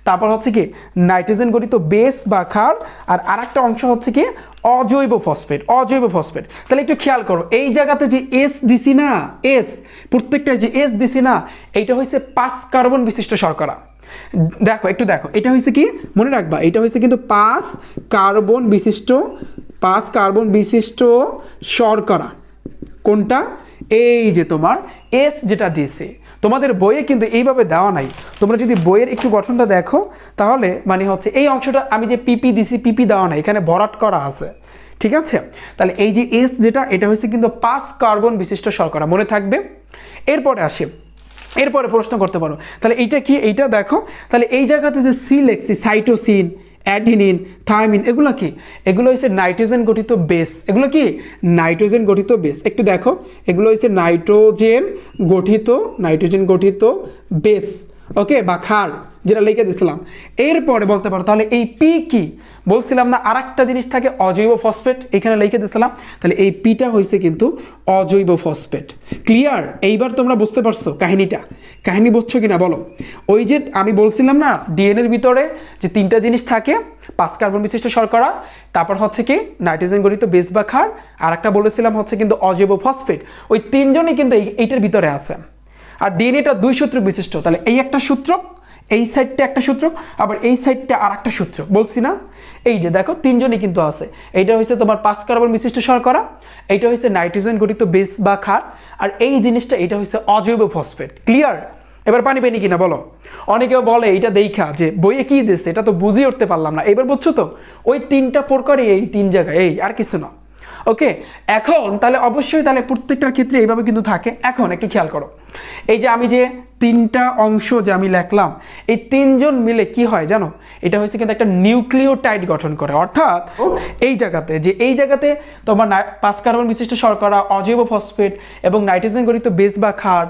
তারপর হচ্ছে কি নাইট্রোজেন গঠিত বেস বা ক্ষার, আর আরেকটা অংশ হচ্ছে কি অজৈব ফসফেট, অজৈব ফসফেট। তাহলে একটু খেয়াল করো, এই জায়গাতে যে এস দিছি না, এস প্রত্যেকটা যে এস দিছি না, এইটা হচ্ছে 5 কার্বন বিশিষ্ট শর্করা। দেখো একটু দেখো, এটা হচ্ছে কি মনে রাখবা, এটা হচ্ছে কিন্তু 5 কার্বন বিশিষ্ট শর্করা। কোনটা? এই যে তোমার এস যেটা দিয়েছে, তোমাদের বইয়ে কিন্তু এইভাবে দেওয়া নাই। তোমরা যদি বইয়ের একটু গঠনটা দেখো, তাহলে মানে হচ্ছে এই অংশটা আমি যে পিপি দিছি, পিপি দেওয়া নাই, এখানে ভরাট করা আছে, ঠিক আছে? তাহলে এই যে এস যেটা, এটা হচ্ছে কিন্তু 5 কার্বন বিশিষ্ট শর্করা, মনে থাকবে। এরপরে আসে, এরপরে প্রশ্ন করতে পারো তাহলে এইটা কি, এইটা দেখো। তাহলে এই জায়গাতে যে সি লেখছি, সাইটোসিন, অ্যাডিনিন, থায়ামিন, এগুলো কি? এগুলো হচ্ছে নাইট্রোজেন গঠিত বেস। এগুলো কি? নাইট্রোজেন গঠিত বেস। একটু দেখো, এগুলো হচ্ছে নাইট্রোজেন গঠিত বেস, ওকে, বা ক্ষার, যেটা লিখে দিয়েছিলাম। এরপরে বলতে পারো তাহলে এই পি কি? বলছিলাম না আরেকটা জিনিস থাকে অজৈব ফসফেট, এখানে লিখে দিয়েছিলাম। তাহলে এই পিটা হয়েছে কিন্তু অজৈব ফসফেট। ক্লিয়ার? এইবার তোমরা বুঝতে পারছো কাহিনী বুঝছো কিনা বলো? ওই যে আমি বলছিলাম না ডিএনএর ভিতরে যে 3টা জিনিস থাকে, 5 কার্বন বিশিষ্ট শর্করা, তারপর হচ্ছে কি নাইট্রোজেন গঠিত বেস বা ক্ষার, আর একটা বলেছিলাম হচ্ছে কিন্তু অজৈব ফসফেট। ওই 3জনই কিন্তু এইটার ভিতরে আছে। আর ডিএনএটা 2 সূত্রক বিশিষ্ট। তাহলে এই একটা সূত্রক, এই সাইডটা একটা সূত্র, আবার এই সাইডটা আর একটা সূত্র, বলছি না? এই যে দেখো তিনজনই কিন্তু আছে। এইটা হচ্ছে তোমার 5 কার্বন বিশিষ্ট শর্করা, এইটা হচ্ছে নাইট্রোজেন গঠিত বেস বা ক্ষার, আর এই জিনিসটা এটা হচ্ছে অজৈব ফসফেট। ক্লিয়ার? এবার পানি পানি কিনা বলো। অনেকেও বলে এইটা দেখা যে বইয়ে কি দিচ্ছে এটা তো বুঝিয়ে উঠতে পারলাম না, এবার বুঝছো তো? ওই 3টা প্রকারই এই 3 জায়গায়, এই আর কিছু না। ওকে, এখন তাহলে অবশ্যই তাহলে প্রত্যেকটার ক্ষেত্রে এইভাবে কিন্তু থাকে। এখন একটু খেয়াল করো, এই যে আমি যে 3টা অংশ যে আমি লিখলাম, এই 3জন মিলে কি হয় জানো? এটা হচ্ছে কিন্তু একটা নিউক্লিওটাইড গঠন করে। অর্থাৎ এই জায়গাতে তোমার 5 কার্বন বিশিষ্ট শর্করা, অজৈব ফসফেট এবং নাইট্রোজেন গঠিত বেস বা ক্ষার,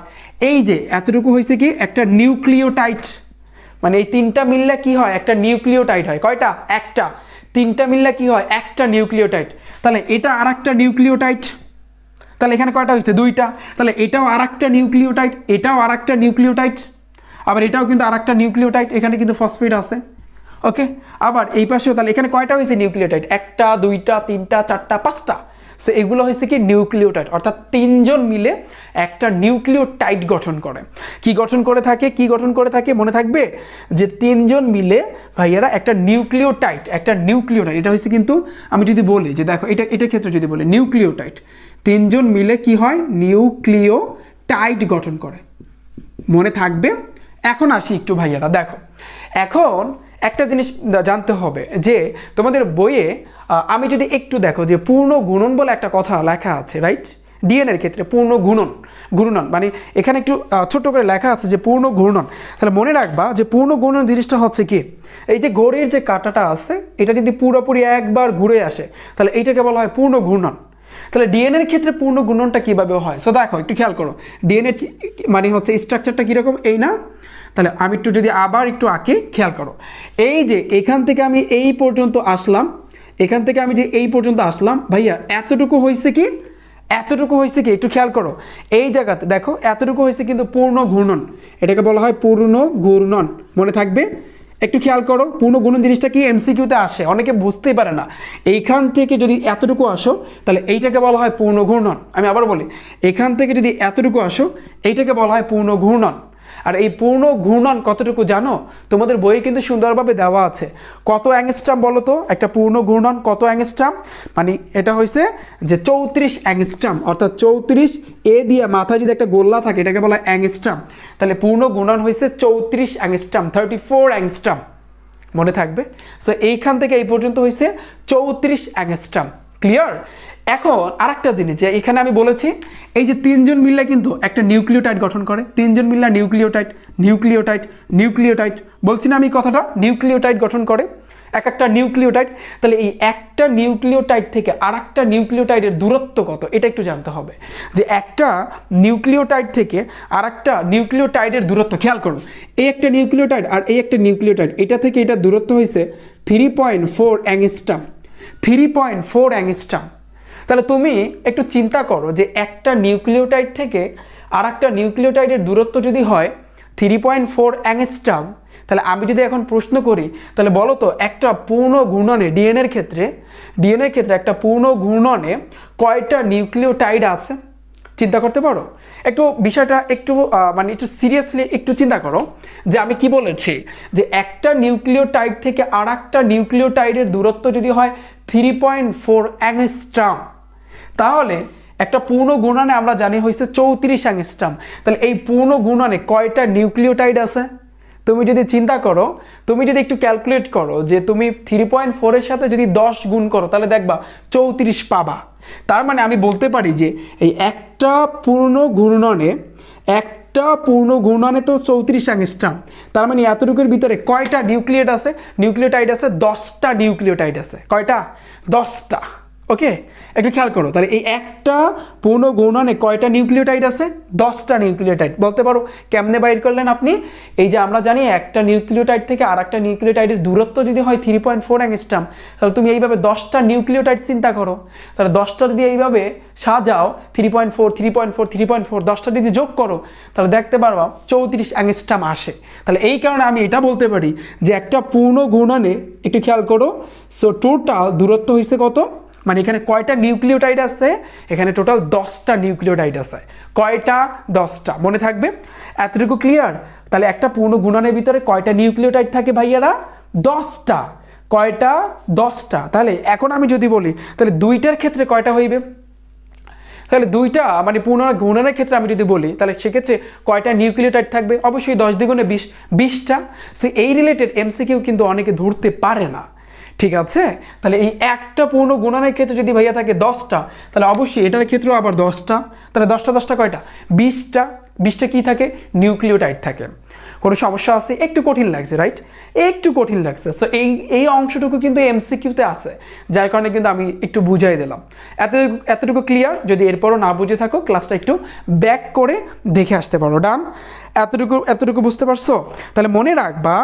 এই যে এতটুকু হয়েছে কি একটা নিউক্লিওটাইড। মানে এই 3টা মিললে কি হয়? একটা নিউক্লিওটাইড হয়। কয়টা? একটা। 3টা মিললে কি হয়? একটা নিউক্লিওটাইড। তাহলে এটা আর একটা নিউক্লিওটাইড। তাহলে এখানে কয়টা হয়েছে? 2টা। তাহলে এটাও আর একটা নিউক্লিওটাইড, এটাও আর একটা নিউক্লিওটাইড, আবার এটাও কিন্তু আর একটা নিউক্লিওটাইড, এখানে কিন্তু ফসফেট আছে। ওকে, আবার এই পাশেও তাহলে এখানে কয়টা হয়েছে নিউক্লিওটাইড? 1টা, 2টা, 3টা, 4টা, 5টা। সো এগুলো হয়েছে কি নিউক্লিওটাইড। অর্থাৎ 3জন মিলে একটা নিউক্লিওটাইড গঠন করে। কি গঠন করে থাকে? কি গঠন করে থাকে মনে থাকবে? যে 3জন মিলে ভাইয়ারা একটা নিউক্লিওটাইড, এটা হচ্ছে কিন্তু আমি যদি বলি যে দেখো এটার ক্ষেত্রে যদি বলি নিউক্লিওটাইড, 3জন মিলে কি হয়? নিউক্লিওটাইড গঠন করে। মনে থাকবে? এখন আসি একটু ভাইয়ারা, দেখো এখন একটা জিনিস জানতে হবে যে তোমাদের বইয়ে আমি যদি একটু দেখো যে পূর্ণ গুণন বলে একটা কথা লেখা আছে, রাইট? ডিএনএর ক্ষেত্রে পূর্ণ ঘূর্ণন মানে এখানে একটু ছোট করে লেখা আছে যে পূর্ণ ঘূর্ণন। তাহলে মনে রাখবা যে পূর্ণ ঘূর্ণন জিনিসটা হচ্ছে কি, এই যে ঘড়ির যে কাঁটাটা আছে এটা যদি পুরোপুরি একবার ঘুরে আসে তাহলে এইটাকে বলা হয় পূর্ণ ঘূর্ণন। তাহলে ডিএনএর ক্ষেত্রে পূর্ণ ঘূর্ণনটা কীভাবে হয়? সো দেখো একটু খেয়াল করো, ডিএনএ মানে হচ্ছে স্ট্রাকচারটা কীরকম, এই না? তাহলে আমি একটু যদি আবার একটু আঁকি, খেয়াল করো, এই যে এখান থেকে আমি এই পর্যন্ত আসলাম, এখান থেকে আমি যে এই পর্যন্ত আসলাম ভাইয়া, এতটুকু হয়েছে কি একটু খেয়াল করো, এই জায়গাতে দেখো এতটুকু হয়েছে কিন্তু পূর্ণ ঘূর্ণন, এটাকে বলা হয় পূর্ণ ঘূর্ণন। মনে থাকবে? একটু খেয়াল করো, পূর্ণ ঘূর্ণন জিনিসটা কি এমসিকিউতে আসে, অনেকে বুঝতেই পারে না। এইখান থেকে যদি এতটুকু আসো তাহলে এইটাকে বলা হয় পূর্ণ ঘূর্ণন। আমি আবার বলি, এখান থেকে যদি এতটুকু আসো এইটাকে বলা হয় পূর্ণ ঘূর্ণন। আর এই পূর্ণ ঘূর্ণন কতটুকু জানো? তোমাদের বইয়ে কিন্তু সুন্দরভাবে দেওয়া আছে। কত অ্যাংস্ট্রম বলো তো? একটা পূর্ণ ঘূর্ণন কত অ্যাংস্ট্রম? মানে এটা হয়েছে যে 34 অ্যাংস্ট্রম, অর্থাৎ 34 এ দিয়ে মাথায় যদি একটা গোল্লা থাকে এটাকে বলা হয় অ্যাংস্ট্রম। তাহলে পূর্ণ ঘূর্ণন হয়েছে 34 অ্যাংস্ট্রম, 34 অ্যাংস্ট্রম। মনে থাকবে? সো এইখান থেকে এই পর্যন্ত হয়েছে 34 অ্যাংস্ট্রম। ক্লিয়ার? এখন আর একটা জিনিস যে এখানে আমি বলেছি এই যে 3জন মিললে কিন্তু একটা নিউক্লিওটাইড গঠন করে, 3জন মিললে নিউক্লিওটাইড বলছি না আমি কথাটা? নিউক্লিওটাইড গঠন করে একটা নিউক্লিওটাইড। তাহলে এই একটা নিউক্লিওটাইড থেকে আর একটা নিউক্লিওটাইডের দূরত্ব কত এটা একটু জানতে হবে। যে একটা নিউক্লিওটাইড থেকে আর একটা নিউক্লিওটাইডের দূরত্ব খেয়াল করুন, এই একটা নিউক্লিওটাইড আর এই একটা নিউক্লিওটাইড, এটা থেকে এটা দূরত্ব হয়েছে 3.4 অ্যাংস্ট্রম, 3.4 অ্যাংস্ট্রম। তাহলে তুমি একটু চিন্তা করো যে একটা নিউক্লিওটাইড থেকে আর একটা নিউক্লিওটাইডের দূরত্ব যদি হয় 3.4 অ্যাংস্ট্রম, তাহলে আমি যদি এখন প্রশ্ন করি তাহলে বলো তো একটা পূর্ণ ঘূর্ণনে ডিএনএর ক্ষেত্রে একটা পূর্ণ ঘূর্ণনে কয়টা নিউক্লিওটাইড আছে? চিন্তা করতে পারো? একটু বিষয়টা একটু মানে একটু সিরিয়াসলি একটু চিন্তা করো যে আমি কি বলেছি যে একটা নিউক্লিওটাইড থেকে আর একটা নিউক্লিওটাইডের দূরত্ব যদি হয় 3.4 অ্যাংস্ট্রম, তাহলে একটা পূর্ণ ঘূর্ণনে আমরা জানি হয়েছে 34 অ্যাংস্ট্রম। তাহলে এই পূর্ণ ঘূর্ণনে কয়টা নিউক্লিওটাইড আছে? তুমি যদি চিন্তা করো, তুমি যদি একটু ক্যালকুলেট করো যে তুমি 3.4 এর সাথে যদি 10 গুণ করো তাহলে দেখবা 34 পাবা। তার মানে আমি বলতে পারি যে এই একটা পূর্ণ ঘূর্ণনে তো 34 অ্যাংস্ট্রম, তার মানে এতটুকুর ভিতরে কয়টা নিউক্লিওটাইড আছে? 10টা নিউক্লিওটাইড আছে। কয়টা? 10টা। ওকে, একটু খেয়াল করো, তাহলে এই একটা পূর্ণ ঘূর্ণনে কয়টা নিউক্লিওটাইড আছে? 10টা নিউক্লিওটাইড। বলতে পারো কেমনে বাইর করলেন আপনি? এই যে আমরা জানি একটা নিউক্লিওটাইড থেকে আর একটা নিউক্লিওটাইডের দূরত্ব যদি হয় 3.4 অ্যাংস্ট্রম, তাহলে তুমি এইভাবে 10টা নিউক্লিওটাইড চিন্তা করো, তাহলে 10টা যদি এইভাবে সাজাও 3.4 10টা যদি যোগ করো তাহলে দেখতে পারবা 34 অ্যাংস্ট্রম আসে। তাহলে এই কারণে আমি এটা বলতে পারি যে একটা পূর্ণ ঘূর্ণনে একটু খেয়াল করো, সো টোটাল দূরত্ব হয়েছে কত? মানে এখানে কয়টা নিউক্লিওটাইড আছে, এখানে টোটাল 10টা নিউক্লিওটাইড আছে। কয়টা? 10টা। মনে থাকবে? এতটুকু ক্লিয়ার? তাহলে একটা পূর্ণ গুণনের ভিতরে কয়টা নিউক্লিওটাইড থাকে ভাইয়ারা? 10টা। কয়টা? 10টা। তাহলে এখন আমি যদি বলি তাহলে দুইটার ক্ষেত্রে কয়টা হইবে? তাহলে দুইটা মানে পুনর্গুণনের ক্ষেত্রে আমি যদি বলি তাহলে সেক্ষেত্রে কয়টা নিউক্লিওটাইড থাকবে? অবশ্যই 10 দ্বিগুণে 20টা। সো এই রিলেটেড এমসিকিউ কিন্তু অনেকে ধরতে পারে না, ঠিক আছে? তাহলে এই একটা পূর্ণ গুণনের ক্ষেত্রে যদি ভাইয়া থাকে 10টা, তাহলে অবশ্যই এটার ক্ষেত্রেও আবার 10টা। তাহলে 10টা কয়টা? 20টা। 20টা কি থাকে? নিউক্লিওটাইড থাকে। কোনো সমস্যা আছে? একটু কঠিন লাগছে, রাইট? একটু কঠিন লাগছে। সো এই অংশটুকু কিন্তু এমসিকিউতে আছে, যার কারণে কিন্তু আমি একটু বুঝাই দিলাম। এতটুকু ক্লিয়ার? যদি এরপরও না বুঝে থাকো ক্লাসটা একটু ব্যাক করে দেখে আসতে পারো। ডান? এতটুকু বুঝতে পারছো? তাহলে মনে রাখবা,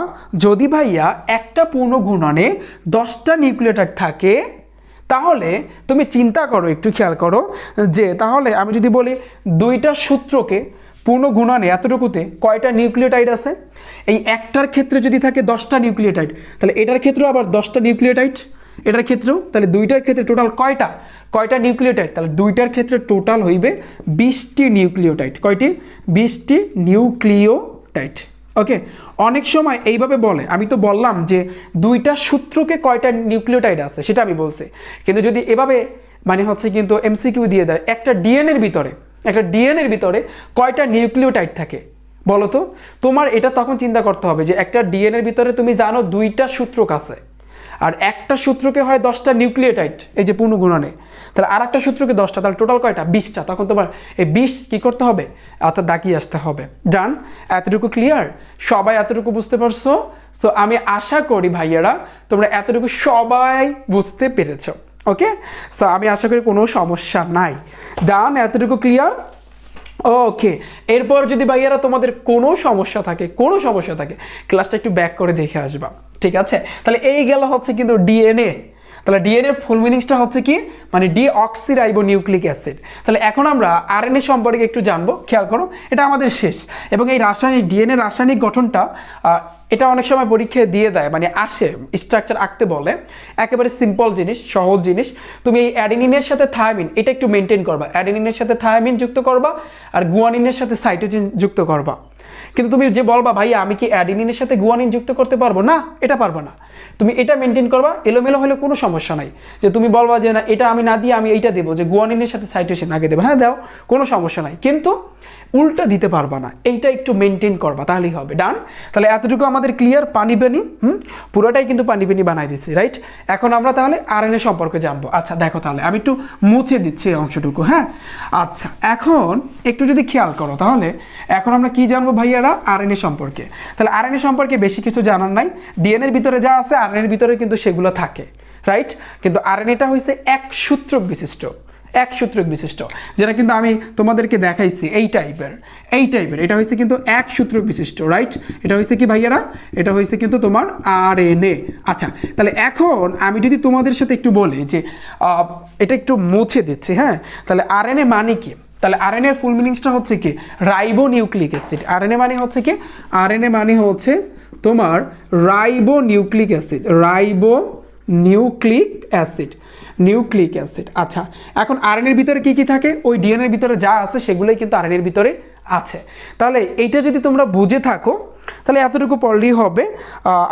যদি ভাইয়া একটা পূর্ণ গুণনে 10টা নিউক্লিওটাইড থাকে, তাহলে তুমি চিন্তা করো, একটু খেয়াল করো যে তাহলে আমি যদি বলি দুইটা সূত্রকে পূর্ণ গুণনে এতটুকুতে কয়টা নিউক্লিওটাইড আছে? এই একটার ক্ষেত্রে যদি থাকে 10টা নিউক্লিওটাইড, তাহলে এটার ক্ষেত্রেও আবার 10টা নিউক্লিওটাইড, এটার ক্ষেত্রেও। তাহলে দুইটার ক্ষেত্রে টোটাল কয়টা নিউক্লিওটাইড? তাহলে দুইটার ক্ষেত্রে টোটাল হইবে 20টি নিউক্লিওটাইড। কয়টি? 20টি নিউক্লিওটাইড। ওকে, অনেক সময় এইভাবে বলে, আমি তো বললাম যে দুইটা সূত্রকে কয়টা নিউক্লিওটাইড আছে সেটা আমি বলছি, কিন্তু যদি এভাবে মানে হচ্ছে কিন্তু এমসিকিউ দিয়ে দেয় একটা ডিএনএর ভিতরে কয়টা নিউক্লিওটাইড থাকে বলো তো? তোমার এটা তখন চিন্তা করতে হবে যে একটা ডিএনএর ভিতরে তুমি জানো 2টা সূত্রক আছে, আর একটা সূত্রকে হয় 10টা নিউক্লিওটাইড, এই যে পূর্ণ গুণনে, তাহলে আর একটা সূত্রকে 10টা, তাহলে টোটাল কয়টা? 20টা। তখন তোমার এই 20 কি করতে হবে? অর্থাৎ দাগিয়ে আসতে হবে। ডান? এতটুকু ক্লিয়ার? সবাই এতটুকু বুঝতে পারছো? তো আমি আশা করি ভাইয়ারা তোমরা এতটুকু সবাই বুঝতে পেরেছো। ওকে, সো আমি আশা করি কোনো সমস্যা নাই। ডান? এতটুকু ক্লিয়ার? ওকে, এরপর যদি ভাইয়ারা তোমাদের কোনো সমস্যা থাকে ক্লাসটা একটু ব্যাক করে দেখে আসবা, ঠিক আছে? তাহলে এই গেল হচ্ছে কিন্তু ডিএনএ। তাহলে ডিএনএর ফুল মিনিংসটা হচ্ছে কি? মানে ডিঅক্সিরাইবোনিউক্লিক অ্যাসিড। তাহলে এখন আমরা আরএনএ সম্পর্কে একটু জানবো। খেয়াল করো, এটা আমাদের শেষ। এবং এই ডিএনএ রাসায়নিক গঠনটা এটা অনেক সময় পরীক্ষায় দিয়ে দেয়, মানে আসে স্ট্রাকচার আঁকতে বলে। একেবারে সিম্পল জিনিস, সহজ জিনিস। তুমি এই অ্যাডেনিনের সাথে থায়ামিন এটা একটু মেনটেন করবা। অ্যাডেনিনের সাথে থায়ামিন যুক্ত করবা, আর গুয়ানিনের সাথে সাইটোজিন যুক্ত করবা। কিন্তু তুমি যে বলবা ভাইয়া আমি কি অ্যাডেনিনের সাথে গুয়ানিন যুক্ত করতে পারবো না, এটা পারবো না। তুমি এটা মেনটেন করবা, এলোমেলো হলে কোনো সমস্যা নাই। যে তুমি বলবা যে না এটা আমি না দিয়ে আমি এইটা দেবো, যে গুয়ানিনের সাথে সাইটোসিন আগে দেবো, হ্যাঁ দাও, কোনো সমস্যা নাই, কিন্তু উল্টা দিতে পারবা না। এইটা একটু মেনটেন করবা, তাহলেই হবে। ডান? তাহলে এতটুকু আমাদের ক্লিয়ার? পানি বেনি পুরোটাই কিন্তু পানি বেনি বানাই দিচ্ছি, রাইট? এখন আমরা তাহলে আরএনএ সম্পর্কে জানবো। আচ্ছা দেখো, তাহলে আমি একটু মুছে দিচ্ছি এই অংশটুকু, হ্যাঁ? আচ্ছা, এখন একটু যদি খেয়াল করো, তাহলে এখন আমরা কি জানবো ভাইয়ারা? আরএনএ সম্পর্কে। তাহলে আরএনএ সম্পর্কে বেশি কিছু জানার নাই। ডিএনএর ভিতরে যা আছে আরএনএর ভিতরে কিন্তু সেগুলো থাকে, রাইট? কিন্তু আরএনএটা হচ্ছে এক সূত্রক বিশিষ্ট, যেটা কিন্তু আমি তোমাদেরকে দেখাইছি এই টাইপের। এটা হচ্ছে কিন্তু এক সূত্রক বিশিষ্ট, রাইট? এটা হচ্ছে কি ভাইয়ারা? এটা হচ্ছে কিন্তু তোমার আরএনএ। আচ্ছা, তাহলে এখন আমি যদি তোমাদের সাথে একটু বলি যে এটা একটু মুছে দিচ্ছি, হ্যাঁ? তাহলে আরএনএ মানে কি? তাহলে আরএনএ এর ফুল মিনিংসটা হচ্ছে কি? Ribonucleic acid. আরএনএ মানে হচ্ছে কি? আরএনএ মানে হচ্ছে তোমার রাইবোনিউক্লিক অ্যাসিড। আচ্ছা, এখন আরএনএর ভিতরে কি কি থাকে? ওই ডিএনএর ভিতরে যা আছে সেগুলোই কিন্তু আরএনএর ভিতরে আছে। তাহলে এইটা যদি তোমরা বুঝে থাকো তাহলে এতটুকু পড়লেই হবে।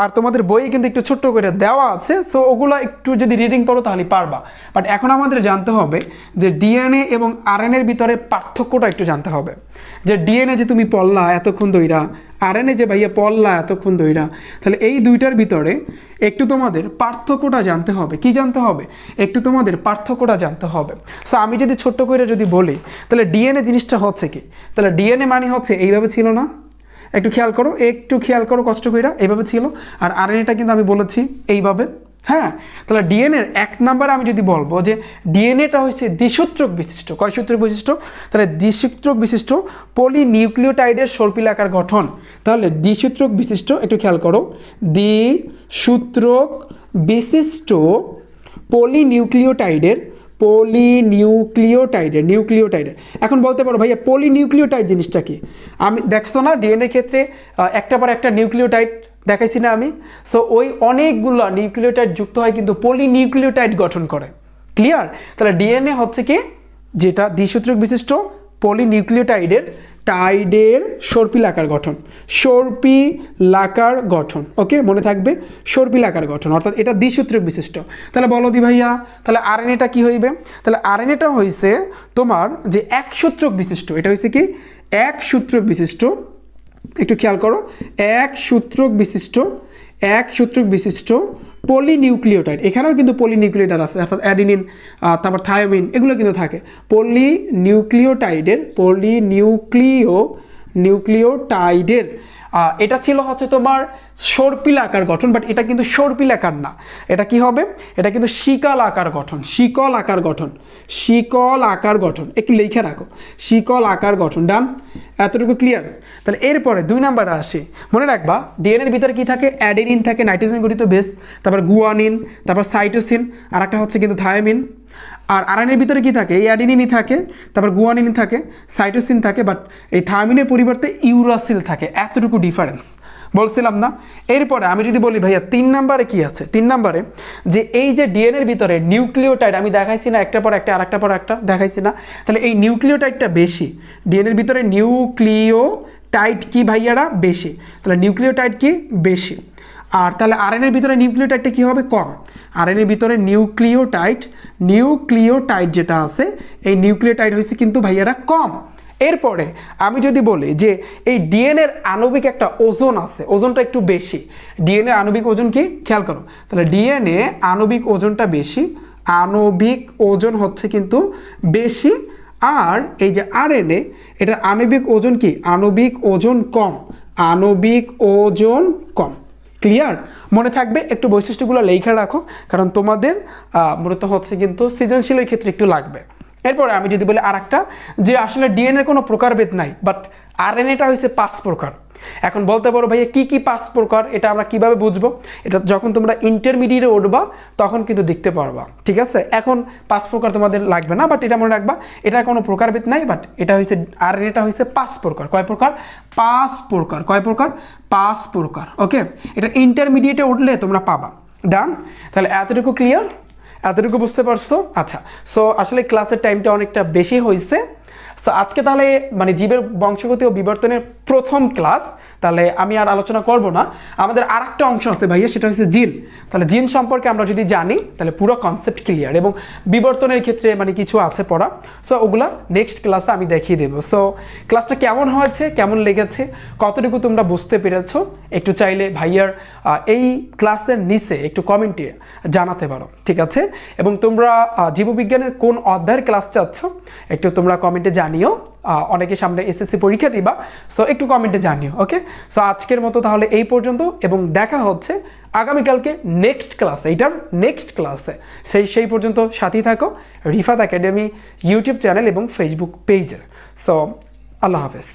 আর তোমাদের বইয়ে কিন্তু একটু ছোট্ট করে দেওয়া আছে, সো ওগুলো একটু যদি রিডিং করো তাহলে পারবা। বাট এখন আমাদের জানতে হবে যে ডিএনএ এবং আরএনএর ভিতরে পার্থক্যটা একটু জানতে হবে। যে ডিএনএ যে তুমি পড়লা এতক্ষণ ধইরা, আরএনএ যে ভাইয়া পড়লা এতক্ষণ ধইরা, তাহলে এই দুইটার ভিতরে একটু তোমাদের পার্থক্যটা জানতে হবে। কি জানতে হবে? একটু তোমাদের পার্থক্যটা জানতে হবে। সো আমি যদি ছোট্ট করে যদি বলি, তাহলে ডিএনএ জিনিসটা হচ্ছে কি? তাহলে ডিএনএ মানে হচ্ছে এইভাবে ছিল না? একটু খেয়াল করো কষ্ট করে, এইভাবে ছিল। আর আরএনএটা কিন্তু আমি বলেছি এইভাবে, হ্যাঁ? তাহলে ডিএনএর এক নাম্বার আমি যদি বলবো যে ডিএনএটা হচ্ছে দ্বিসূত্রক বিশিষ্ট। কয় সূত্রক বিশিষ্ট? তাহলে দ্বিসূত্রক বিশিষ্ট পলিনিউক্লিওটাইডের সর্পিলাকার গঠন। তাহলে দ্বিসূত্রক বিশিষ্ট, একটু খেয়াল করো, দ্বিসূত্রক বিশিষ্ট পলিনিউক্লিওটাইডের। এখন বলতে পারো ভাইয়া পলিনিউক্লিওটাইড জিনিসটা কি? আমি দেখছো না ডিএনএ ক্ষেত্রে একটা পর একটা নিউক্লিওটাইড দেখাইছি না আমি? সো ওই অনেকগুলো নিউক্লিওটাইড যুক্ত হয় কিন্তু পলিনিউক্লিওটাইড গঠন করে, ক্লিয়ার? তাহলে ডিএনএ হচ্ছে কি, যেটা দ্বিসূত্রক বিশিষ্ট পলিনিউক্লিওটাইডের সর্পিলাকার গঠন, সর্পিলাকার গঠন। ওকে, মনে থাকবে, সর্পিলাকার গঠন, অর্থাৎ এটা দ্বিসূত্রক বিশিষ্ট। তাহলে বলো দি ভাইয়া, তাহলে আরএনএটা কি হইবে? তাহলে আরএনএটা হইছে তোমার যে একসূত্রক বিশিষ্ট, এটা হইছে কি একসূত্রক বিশিষ্ট, একটু খেয়াল করো, একসূত্রক বিশিষ্ট পলিনিউক্লিওটাইড। এখানেও কিন্তু পলিনিউক্লিওটাইড আছে, অর্থাৎ অ্যাডিনিন, তারপর থায়োমিন, এগুলো কিন্তু থাকে। পলিনিউক্লিওটাইডের এটা ছিল হচ্ছে তোমার সর্পিলাকার গঠন, বাট এটা কিন্তু সর্পিলাকার না, এটা কি হবে, এটা কিন্তু শিকল আকার গঠন। একটু লিখে রাখো, শিকল আকার গঠন। ডান? এতটুকু ক্লিয়ার? তাহলে এরপরে 2 নাম্বারে আসে, মনে রাখবা ডিএনএর ভিতরে কি থাকে, অ্যাডেনিন থাকে, নাইট্রোজেন গঠিত বেস, তারপর গুয়ানিন, তারপর সাইটোসিন, আর একটা হচ্ছে কিন্তু থায়োমিন। আর আরএনএর ভিতরে কি থাকে, এই অ্যাডেনিনই থাকে, তারপর গুয়ানিন থাকে, সাইটোসিন থাকে, বাট এই থায়োমিনের পরিবর্তে ইউরাসিল থাকে। এতটুকু ডিফারেন্স বলছিলাম না? এরপরে আমি যদি বলি ভাইয়া 3 নাম্বারে কি আছে, 3 নাম্বারে যে এই যে ডিএনএর ভিতরে নিউক্লিওটাইড আমি দেখাইছি না, একটা পর একটা, আরেকটা পর একটা দেখাইছি না, তাহলে এই নিউক্লিওটাইডটা বেশি, ডিএনএর ভিতরে নিউক্লিওটাইড কি ভাইয়ারা বেশি, তাহলে নিউক্লিওটাইড কি বেশি। আর তাহলে আরএনএর ভিতরে নিউক্লিওটাইডটা কি হবে, কম। আরএনএর ভিতরে নিউক্লিওটাইড যেটা আছে, এই নিউক্লিওটাইড হয়েছে কিন্তু ভাইয়ারা কম। এরপরে আমি যদি বলি যে এই ডিএনএর আণবিক একটা ওজন আছে, ওজনটা একটু বেশি, ডিএনএর আণবিক ওজন কি খেয়াল করো, তাহলে ডিএনএ আণবিক ওজনটা বেশি, আণবিক ওজন হচ্ছে কিন্তু বেশি। আর এই যে আরএনএ, এটার আণবিক ওজন কি, আণবিক ওজন কম। ক্লিয়ার? মনে থাকবে, একটু বৈশিষ্ট্যগুলো লেখা রাখো, কারণ তোমাদের মূলত হচ্ছে কিন্তু সৃজনশীলের ক্ষেত্রে একটু লাগবে। এরপরে আমি যদি বলি আরেকটা, যে আসলে ডিএনএর কোনো প্রকারভেদ নাই, বাট আরএনএটা হয়েছে 5 প্রকার। এখন বলতে পারো ভাইয়া কি কি 5 প্রকার, এটা আমরা কিভাবে বুঝবো? এটা যখন তোমরা ইন্টারমিডিয়েটে উঠবা তখন কিন্তু দেখতে পারবা, ঠিক আছে? এখন 5 প্রকার তোমাদের লাগবে না, বাট এটা মনে রাখবা, এটা কোনো প্রকারভেদ নাই, বাট এটা হয়েছে আরএনএটা হয়েছে 5 প্রকার। কয় প্রকার? 5 প্রকার। কয় প্রকার? 5 প্রকার। ওকে, এটা ইন্টারমিডিয়েটে উঠলে তোমরা পাবা। ডান? তাহলে এতটুকু ক্লিয়ার? এতটুকু বুঝতে পারছো? আচ্ছা, সো আসলে ক্লাসের টাইমটা অনেকটা বেশি হয়েছে। সো আজকে তাহলে মানে জীবের বংশগতি ও বিবর্তনের প্রথম ক্লাস, তাহলে আমি আর আলোচনা করব না। আমাদের আরেকটা অংশ আছে ভাইয়া, সেটা হচ্ছে জিন। তাহলে জিন সম্পর্কে আমরা যদি জানি তাহলে পুরো কনসেপ্ট ক্লিয়ার, এবং বিবর্তনের ক্ষেত্রে মানে কিছু আছে পড়া, সো ওগুলা নেক্সট ক্লাসে আমি দেখিয়ে দেবো। সো ক্লাসটা কেমন হয়েছে, কেমন লেগেছে, কতটুকু তোমরা বুঝতে পেরেছো, একটু চাইলে ভাইয়ার এই ক্লাসের নিচে একটু কমেন্টে জানাতে পারো, ঠিক আছে? এবং তোমরা জীববিজ্ঞানের কোন অধ্যায়ের ক্লাস চাচ্ছ একটু তোমরা কমেন্টে জানিও। অনেকে সামনে এসএসসি পরীক্ষা দিবা, সো একটু কমেন্টে জানিও। ওকে, সো আজকের মতো তাহলে এই পর্যন্ত, এবং দেখা হচ্ছে আগামীকালকে নেক্সট ক্লাসে, এইটার নেক্সট ক্লাসে। সেই পর্যন্ত সাথেই থাকো রিফাত একাডেমি ইউটিউব চ্যানেল এবং ফেসবুক পেজে। সো আল্লাহ হাফেজ।